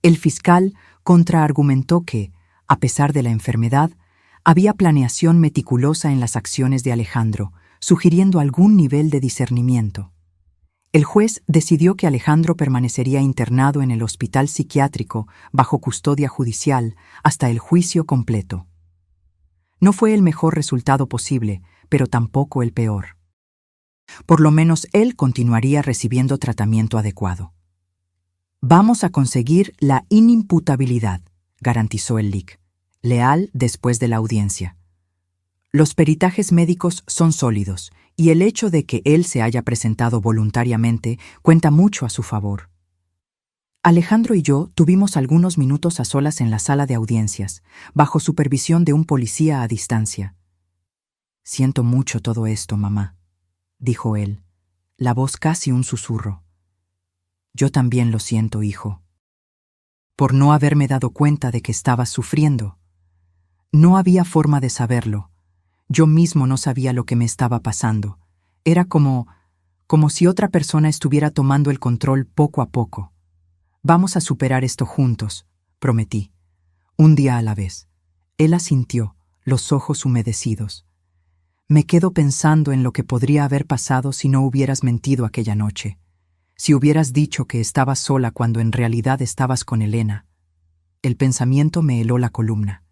El fiscal contraargumentó que, a pesar de la enfermedad, había planeación meticulosa en las acciones de Alejandro, sugiriendo algún nivel de discernimiento. El juez decidió que Alejandro permanecería internado en el hospital psiquiátrico bajo custodia judicial hasta el juicio completo. No fue el mejor resultado posible, pero tampoco el peor. Por lo menos él continuaría recibiendo tratamiento adecuado. Vamos a conseguir la inimputabilidad, garantizó el LIC, leal después de la audiencia. Los peritajes médicos son sólidos, y el hecho de que él se haya presentado voluntariamente cuenta mucho a su favor. Alejandro y yo tuvimos algunos minutos a solas en la sala de audiencias, bajo supervisión de un policía a distancia. «Siento mucho todo esto, mamá», dijo él, la voz casi un susurro. «Yo también lo siento, hijo. Por no haberme dado cuenta de que estabas sufriendo. No había forma de saberlo. Yo mismo no sabía lo que me estaba pasando. Era como si otra persona estuviera tomando el control poco a poco. Vamos a superar esto juntos», prometí. Un día a la vez. Él asintió, los ojos humedecidos. «Me quedo pensando en lo que podría haber pasado si no hubieras mentido aquella noche. Si hubieras dicho que estabas sola cuando en realidad estabas con Elena». El pensamiento me heló la columna.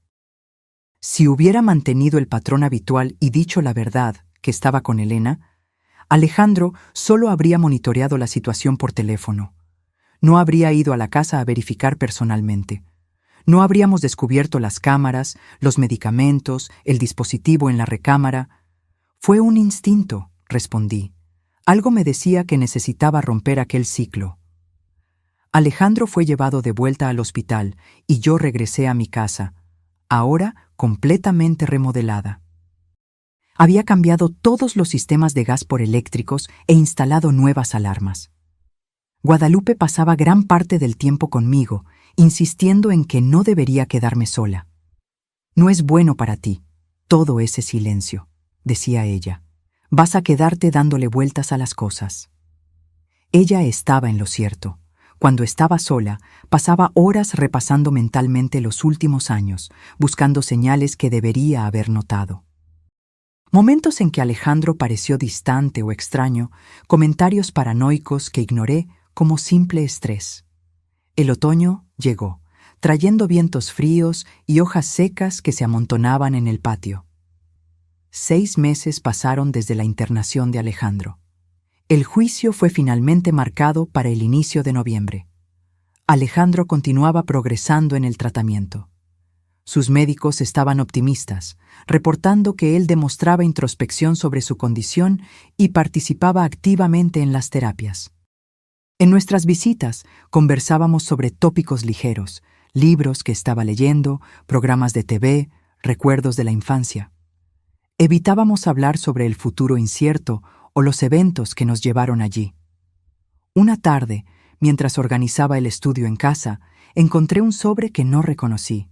Si hubiera mantenido el patrón habitual y dicho la verdad, que estaba con Elena, Alejandro solo habría monitoreado la situación por teléfono. No habría ido a la casa a verificar personalmente. No habríamos descubierto las cámaras, los medicamentos, el dispositivo en la recámara. «Fue un instinto», respondí. Algo me decía que necesitaba romper aquel ciclo. Alejandro fue llevado de vuelta al hospital y yo regresé a mi casa, ahora completamente remodelada. Había cambiado todos los sistemas de gas por eléctricos e instalado nuevas alarmas. Guadalupe pasaba gran parte del tiempo conmigo, insistiendo en que no debería quedarme sola. «No es bueno para ti, todo ese silencio», decía ella. «Vas a quedarte dándole vueltas a las cosas». Ella estaba en lo cierto. Cuando estaba sola, pasaba horas repasando mentalmente los últimos años, buscando señales que debería haber notado. Momentos en que Alejandro pareció distante o extraño, comentarios paranoicos que ignoré como simple estrés. El otoño llegó, trayendo vientos fríos y hojas secas que se amontonaban en el patio. 6 meses pasaron desde la internación de Alejandro. El juicio fue finalmente marcado para el inicio de noviembre. Alejandro continuaba progresando en el tratamiento. Sus médicos estaban optimistas, reportando que él demostraba introspección sobre su condición y participaba activamente en las terapias. En nuestras visitas conversábamos sobre tópicos ligeros, libros que estaba leyendo, programas de TV, recuerdos de la infancia. Evitábamos hablar sobre el futuro incierto o los eventos que nos llevaron allí. Una tarde, mientras organizaba el estudio en casa, encontré un sobre que no reconocí.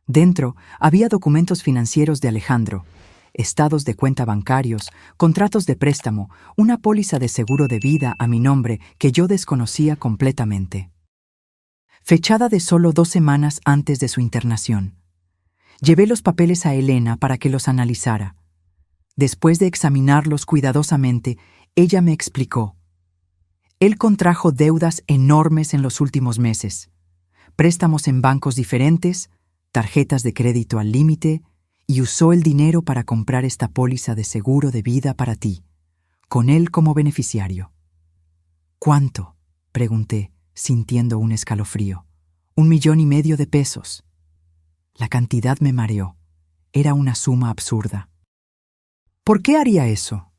Dentro había documentos financieros de Alejandro, estados de cuenta bancarios, contratos de préstamo, una póliza de seguro de vida a mi nombre que yo desconocía completamente. Fechada de solo 2 semanas antes de su internación. Llevé los papeles a Elena para que los analizara. Después de examinarlos cuidadosamente, ella me explicó. Él contrajo deudas enormes en los últimos meses, préstamos en bancos diferentes, tarjetas de crédito al límite, y usó el dinero para comprar esta póliza de seguro de vida para ti, con él como beneficiario. «¿Cuánto?», pregunté, sintiendo un escalofrío. «1,5 millones de pesos». La cantidad me mareó. Era una suma absurda. ¿Por qué haría eso?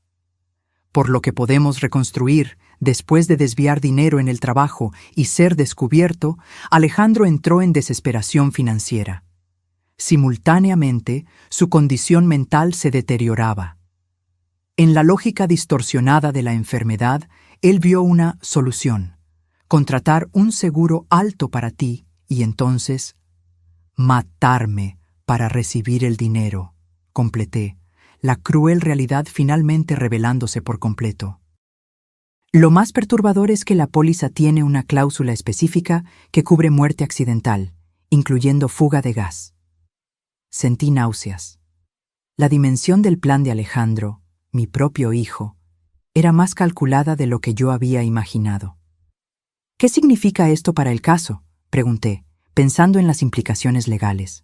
Por lo que podemos reconstruir, después de desviar dinero en el trabajo y ser descubierto, Alejandro entró en desesperación financiera. Simultáneamente, su condición mental se deterioraba. En la lógica distorsionada de la enfermedad, él vio una solución: contratar un seguro alto para ti y entonces matarme para recibir el dinero, completé, la cruel realidad finalmente revelándose por completo. Lo más perturbador es que la póliza tiene una cláusula específica que cubre muerte accidental, incluyendo fuga de gas. Sentí náuseas. La dimensión del plan de Alejandro, mi propio hijo, era más calculada de lo que yo había imaginado. ¿Qué significa esto para el caso?, pregunté, pensando en las implicaciones legales.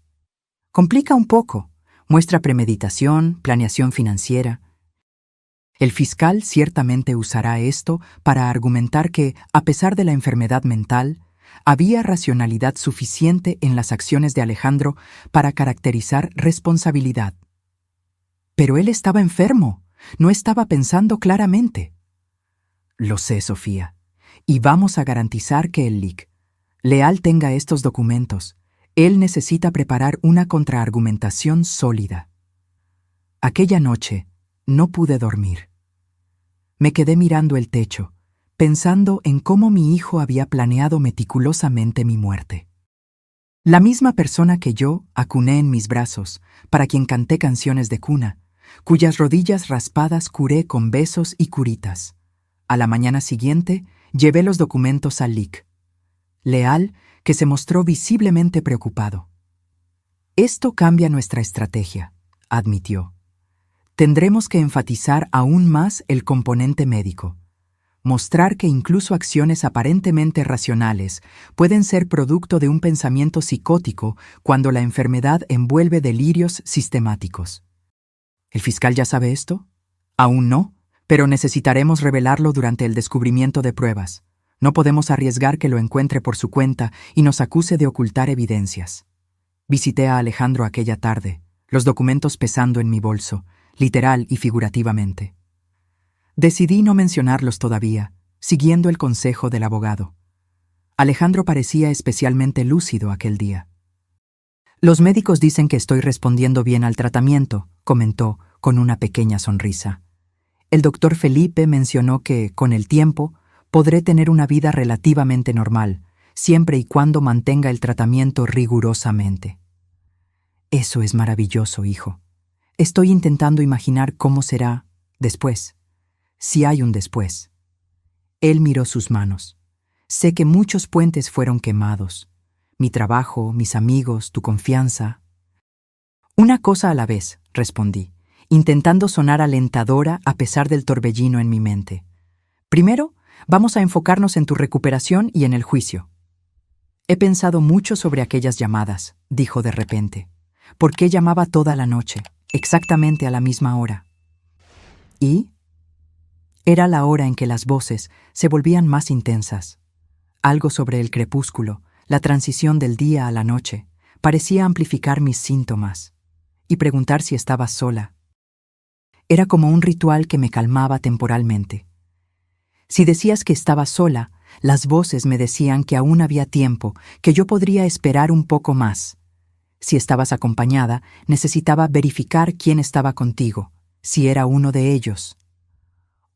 Complica un poco. Muestra premeditación, planeación financiera. El fiscal ciertamente usará esto para argumentar que, a pesar de la enfermedad mental, había racionalidad suficiente en las acciones de Alejandro para caracterizar responsabilidad. Pero él estaba enfermo, no estaba pensando claramente. Lo sé, Sofía, y vamos a garantizar que el Lic. Leal tenga estos documentos. Él necesita preparar una contraargumentación sólida. Aquella noche no pude dormir. Me quedé mirando el techo, pensando en cómo mi hijo había planeado meticulosamente mi muerte. La misma persona que yo acuné en mis brazos, para quien canté canciones de cuna, cuyas rodillas raspadas curé con besos y curitas. A la mañana siguiente, llevé los documentos al Lic. Leal, que se mostró visiblemente preocupado. Esto cambia nuestra estrategia, admitió. Tendremos que enfatizar aún más el componente médico. Mostrar que incluso acciones aparentemente racionales pueden ser producto de un pensamiento psicótico cuando la enfermedad envuelve delirios sistemáticos. ¿El fiscal ya sabe esto? Aún no, pero necesitaremos revelarlo durante el descubrimiento de pruebas. No podemos arriesgar que lo encuentre por su cuenta y nos acuse de ocultar evidencias. Visité a Alejandro aquella tarde, los documentos pesando en mi bolso, literal y figurativamente. Decidí no mencionarlos todavía, siguiendo el consejo del abogado. Alejandro parecía especialmente lúcido aquel día. Los médicos dicen que estoy respondiendo bien al tratamiento, comentó, con una pequeña sonrisa. El doctor Felipe mencionó que, con el tiempo, podré tener una vida relativamente normal, siempre y cuando mantenga el tratamiento rigurosamente. Eso es maravilloso, hijo. Estoy intentando imaginar cómo será después, si hay un después. Él miró sus manos. Sé que muchos puentes fueron quemados. Mi trabajo, mis amigos, tu confianza. Una cosa a la vez, respondí, intentando sonar alentadora a pesar del torbellino en mi mente. Primero, vamos a enfocarnos en tu recuperación y en el juicio. He pensado mucho sobre aquellas llamadas, dijo de repente. ¿Por qué llamaba toda la noche, exactamente a la misma hora? ¿Y? Era la hora en que las voces se volvían más intensas. Algo sobre el crepúsculo, la transición del día a la noche, parecía amplificar mis síntomas. Y preguntar si estaba sola. Era como un ritual que me calmaba temporalmente. Si decías que estaba sola, las voces me decían que aún había tiempo, que yo podría esperar un poco más. Si estabas acompañada, necesitaba verificar quién estaba contigo, si era uno de ellos.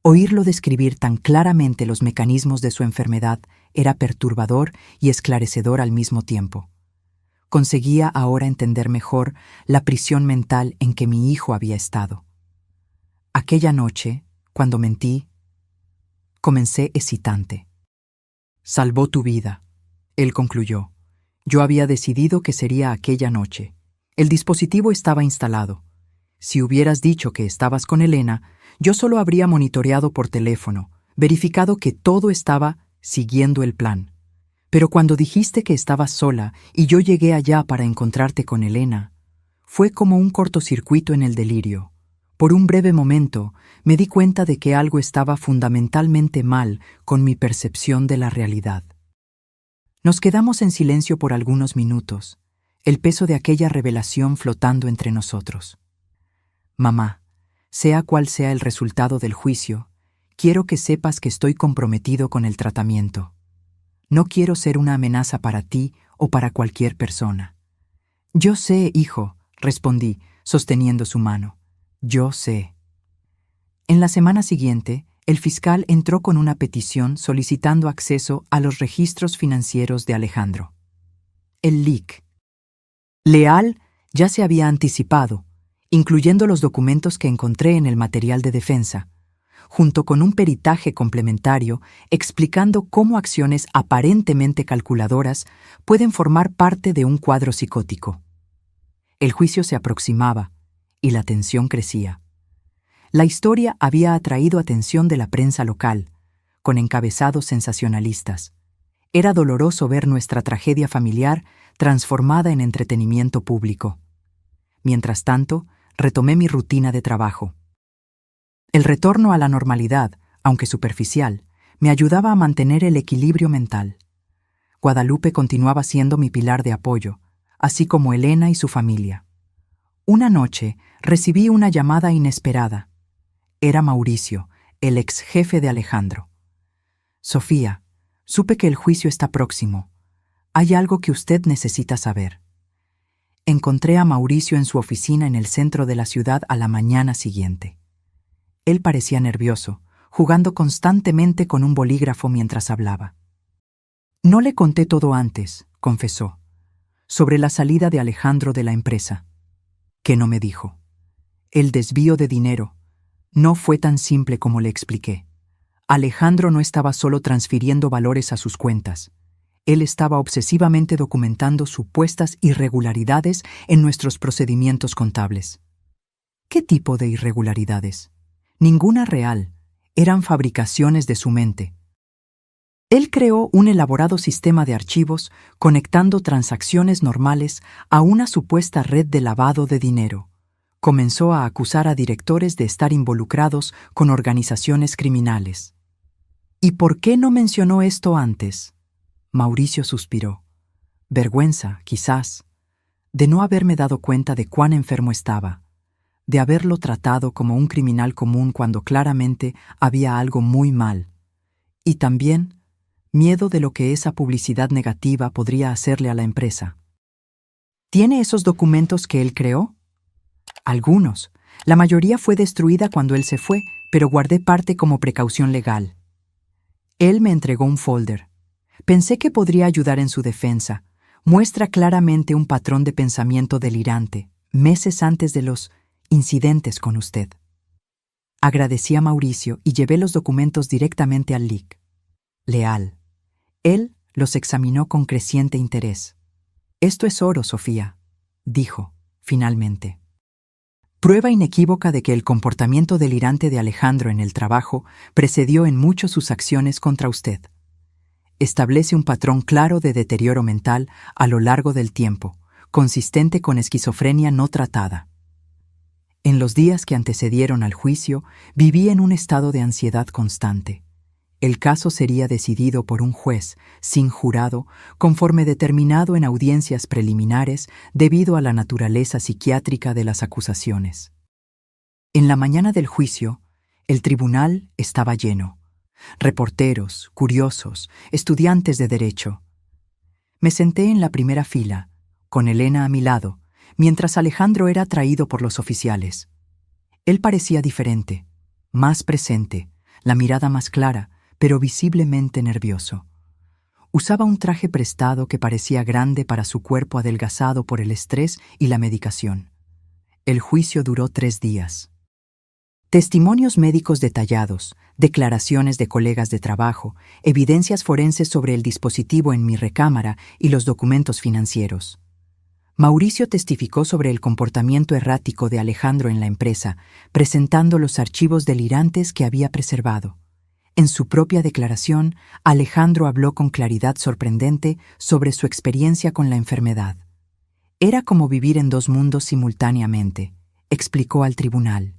Oírlo describir tan claramente los mecanismos de su enfermedad era perturbador y esclarecedor al mismo tiempo. Conseguía ahora entender mejor la prisión mental en que mi hijo había estado. Aquella noche, cuando mentí, comencé hesitante. Salvó tu vida, él concluyó. Yo había decidido que sería aquella noche. El dispositivo estaba instalado. Si hubieras dicho que estabas con Elena, yo solo habría monitoreado por teléfono, verificado que todo estaba siguiendo el plan. Pero cuando dijiste que estabas sola y yo llegué allá para encontrarte con Elena, fue como un cortocircuito en el delirio. Por un breve momento, me di cuenta de que algo estaba fundamentalmente mal con mi percepción de la realidad. Nos quedamos en silencio por algunos minutos, el peso de aquella revelación flotando entre nosotros. Mamá, sea cual sea el resultado del juicio, quiero que sepas que estoy comprometido con el tratamiento. No quiero ser una amenaza para ti o para cualquier persona. Yo sé, hijo, respondí, sosteniendo su mano. Yo sé. En la semana siguiente, el fiscal entró con una petición solicitando acceso a los registros financieros de Alejandro. El Lic. Leal ya se había anticipado, incluyendo los documentos que encontré en el material de defensa, junto con un peritaje complementario explicando cómo acciones aparentemente calculadoras pueden formar parte de un cuadro psicótico. El juicio se aproximaba y la tensión crecía. La historia había atraído atención de la prensa local, con encabezados sensacionalistas. Era doloroso ver nuestra tragedia familiar transformada en entretenimiento público. Mientras tanto, retomé mi rutina de trabajo. El retorno a la normalidad, aunque superficial, me ayudaba a mantener el equilibrio mental. Guadalupe continuaba siendo mi pilar de apoyo, así como Elena y su familia. Una noche recibí una llamada inesperada. Era Mauricio, el ex jefe de Alejandro. Sofía, supe que el juicio está próximo. Hay algo que usted necesita saber. Encontré a Mauricio en su oficina en el centro de la ciudad a la mañana siguiente. Él parecía nervioso, jugando constantemente con un bolígrafo mientras hablaba. No le conté todo antes, confesó, sobre la salida de Alejandro de la empresa. ¿Qué no me dijo? El desvío de dinero. No fue tan simple como le expliqué. Alejandro no estaba solo transfiriendo valores a sus cuentas. Él estaba obsesivamente documentando supuestas irregularidades en nuestros procedimientos contables. ¿Qué tipo de irregularidades? Ninguna real. Eran fabricaciones de su mente. Él creó un elaborado sistema de archivos conectando transacciones normales a una supuesta red de lavado de dinero. Comenzó a acusar a directores de estar involucrados con organizaciones criminales. ¿Y por qué no mencionó esto antes? Mauricio suspiró. Vergüenza, quizás, de no haberme dado cuenta de cuán enfermo estaba, de haberlo tratado como un criminal común cuando claramente había algo muy mal. Y también miedo de lo que esa publicidad negativa podría hacerle a la empresa. ¿Tiene esos documentos que él creó? Algunos. La mayoría fue destruida cuando él se fue, pero guardé parte como precaución legal. Él me entregó un folder. Pensé que podría ayudar en su defensa. Muestra claramente un patrón de pensamiento delirante, meses antes de los incidentes con usted. Agradecí a Mauricio y llevé los documentos directamente al LIC. Leal. Él los examinó con creciente interés. «Esto es oro, Sofía», dijo, finalmente. Prueba inequívoca de que el comportamiento delirante de Alejandro en el trabajo precedió en mucho sus acciones contra usted. Establece un patrón claro de deterioro mental a lo largo del tiempo, consistente con esquizofrenia no tratada. En los días que antecedieron al juicio, viví en un estado de ansiedad constante. El caso sería decidido por un juez, sin jurado, conforme determinado en audiencias preliminares debido a la naturaleza psiquiátrica de las acusaciones. En la mañana del juicio, el tribunal estaba lleno. Reporteros, curiosos, estudiantes de derecho. Me senté en la primera fila, con Elena a mi lado, mientras Alejandro era traído por los oficiales. Él parecía diferente, más presente, la mirada más clara, pero visiblemente nervioso. Usaba un traje prestado que parecía grande para su cuerpo adelgazado por el estrés y la medicación. El juicio duró 3 días. Testimonios médicos detallados, declaraciones de colegas de trabajo, evidencias forenses sobre el dispositivo en mi recámara y los documentos financieros. Mauricio testificó sobre el comportamiento errático de Alejandro en la empresa, presentando los archivos delirantes que había preservado. En su propia declaración, Alejandro habló con claridad sorprendente sobre su experiencia con la enfermedad. Era como vivir en 2 mundos simultáneamente, explicó al tribunal.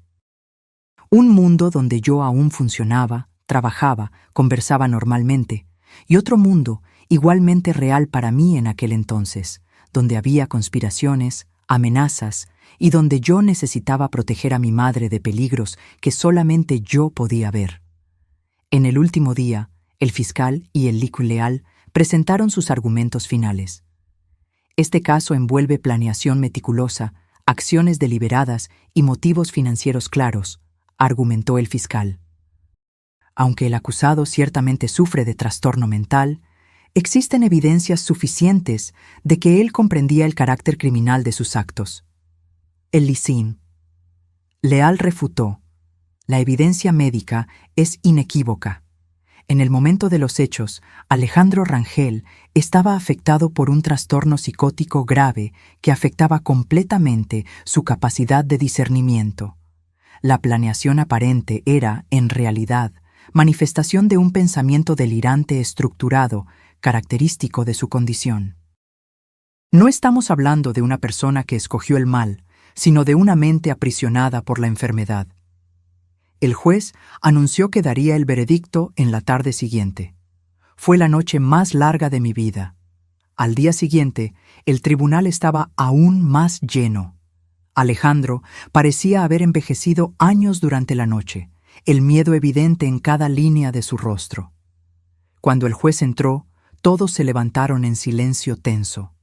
Un mundo donde yo aún funcionaba, trabajaba, conversaba normalmente, y otro mundo igualmente real para mí en aquel entonces, donde había conspiraciones, amenazas, y donde yo necesitaba proteger a mi madre de peligros que solamente yo podía ver. En el último día, el fiscal y el LIC Leal presentaron sus argumentos finales. Este caso envuelve planeación meticulosa, acciones deliberadas y motivos financieros claros, argumentó el fiscal. Aunque el acusado ciertamente sufre de trastorno mental, existen evidencias suficientes de que él comprendía el carácter criminal de sus actos. El licín. Leal refutó. La evidencia médica es inequívoca. En el momento de los hechos, Alejandro Rangel estaba afectado por un trastorno psicótico grave que afectaba completamente su capacidad de discernimiento. la planeación aparente era, en realidad, manifestación de un pensamiento delirante estructurado, característico de su condición. No estamos hablando de una persona que escogió el mal, sino de una mente aprisionada por la enfermedad. El juez anunció que daría el veredicto en la tarde siguiente. Fue la noche más larga de mi vida. Al día siguiente, el tribunal estaba aún más lleno. Alejandro parecía haber envejecido años durante la noche, el miedo evidente en cada línea de su rostro. Cuando el juez entró, todos se levantaron en silencio tenso.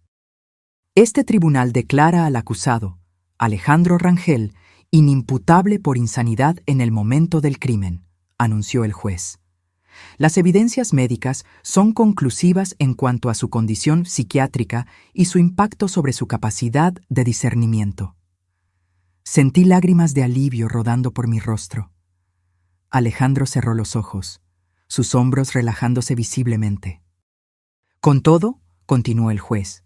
Este tribunal declara al acusado, Alejandro Rangel, inimputable por insanidad en el momento del crimen, anunció el juez. Las evidencias médicas son conclusivas en cuanto a su condición psiquiátrica y su impacto sobre su capacidad de discernimiento. Sentí lágrimas de alivio rodando por mi rostro. Alejandro cerró los ojos, sus hombros relajándose visiblemente. Con todo, continuó el juez,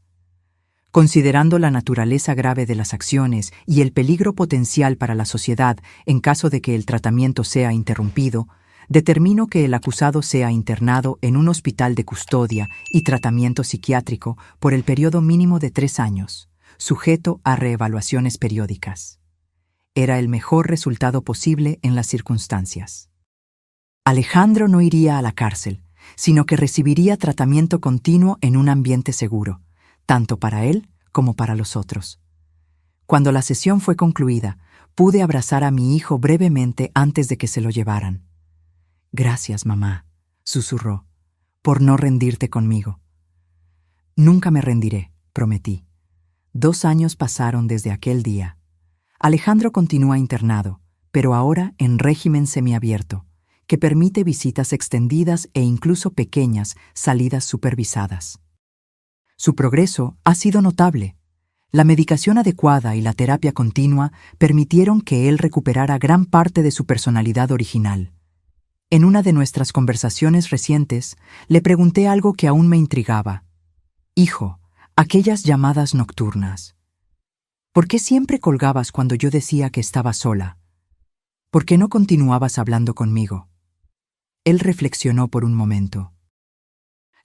considerando la naturaleza grave de las acciones y el peligro potencial para la sociedad en caso de que el tratamiento sea interrumpido, determino que el acusado sea internado en un hospital de custodia y tratamiento psiquiátrico por el periodo mínimo de 3 años, sujeto a reevaluaciones periódicas. Era el mejor resultado posible en las circunstancias. Alejandro no iría a la cárcel, sino que recibiría tratamiento continuo en un ambiente seguro, tanto para él como para los otros. Cuando la sesión fue concluida, pude abrazar a mi hijo brevemente antes de que se lo llevaran. «Gracias, mamá», susurró, «por no rendirte conmigo». «Nunca me rendiré», prometí. 2 años pasaron desde aquel día. Alejandro continúa internado, pero ahora en régimen semiabierto, que permite visitas extendidas e incluso pequeñas salidas supervisadas. Su progreso ha sido notable. La medicación adecuada y la terapia continua permitieron que él recuperara gran parte de su personalidad original. En una de nuestras conversaciones recientes, le pregunté algo que aún me intrigaba. «Hijo, aquellas llamadas nocturnas. ¿Por qué siempre colgabas cuando yo decía que estaba sola? ¿Por qué no continuabas hablando conmigo?» Él reflexionó por un momento.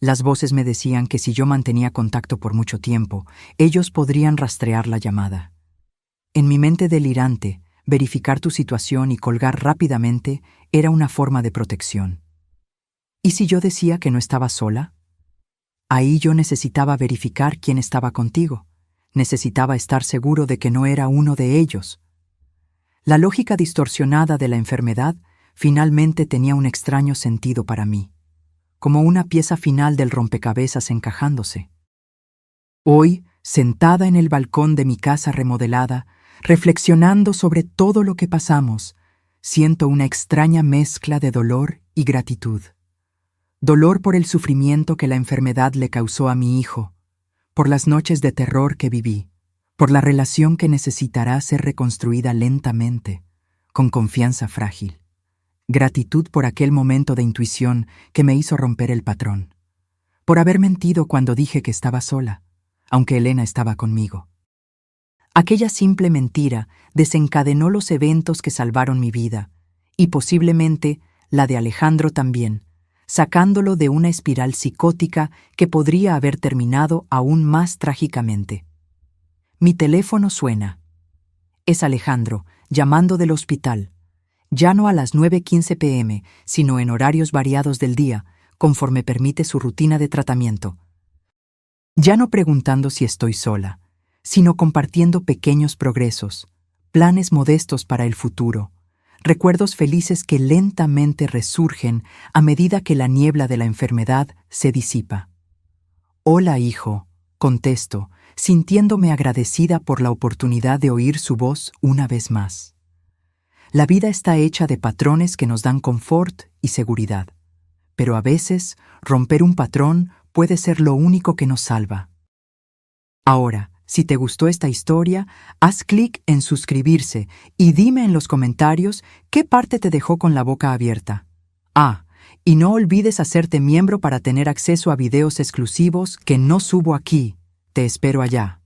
Las voces me decían que si yo mantenía contacto por mucho tiempo, ellos podrían rastrear la llamada. En mi mente delirante, verificar tu situación y colgar rápidamente era una forma de protección. ¿Y si yo decía que no estaba sola? Ahí yo necesitaba verificar quién estaba contigo. Necesitaba estar seguro de que no era uno de ellos. La lógica distorsionada de la enfermedad finalmente tenía un extraño sentido para mí, como una pieza final del rompecabezas encajándose. Hoy, sentada en el balcón de mi casa remodelada, reflexionando sobre todo lo que pasamos, siento una extraña mezcla de dolor y gratitud. Dolor por el sufrimiento que la enfermedad le causó a mi hijo, por las noches de terror que viví, por la relación que necesitará ser reconstruida lentamente, con confianza frágil. Gratitud por aquel momento de intuición que me hizo romper el patrón, por haber mentido cuando dije que estaba sola, aunque Elena estaba conmigo. Aquella simple mentira desencadenó los eventos que salvaron mi vida, y posiblemente la de Alejandro también, sacándolo de una espiral psicótica que podría haber terminado aún más trágicamente. Mi teléfono suena. Es Alejandro, llamando del hospital. Ya no a las 9:15 p.m., sino en horarios variados del día, conforme permite su rutina de tratamiento. Ya no preguntando si estoy sola, sino compartiendo pequeños progresos, planes modestos para el futuro, recuerdos felices que lentamente resurgen a medida que la niebla de la enfermedad se disipa. «Hola, hijo», contesto, sintiéndome agradecida por la oportunidad de oír su voz una vez más. La vida está hecha de patrones que nos dan confort y seguridad, pero a veces romper un patrón puede ser lo único que nos salva. Ahora, si te gustó esta historia, haz clic en suscribirse y dime en los comentarios qué parte te dejó con la boca abierta. Y no olvides hacerte miembro para tener acceso a videos exclusivos que no subo aquí. Te espero allá.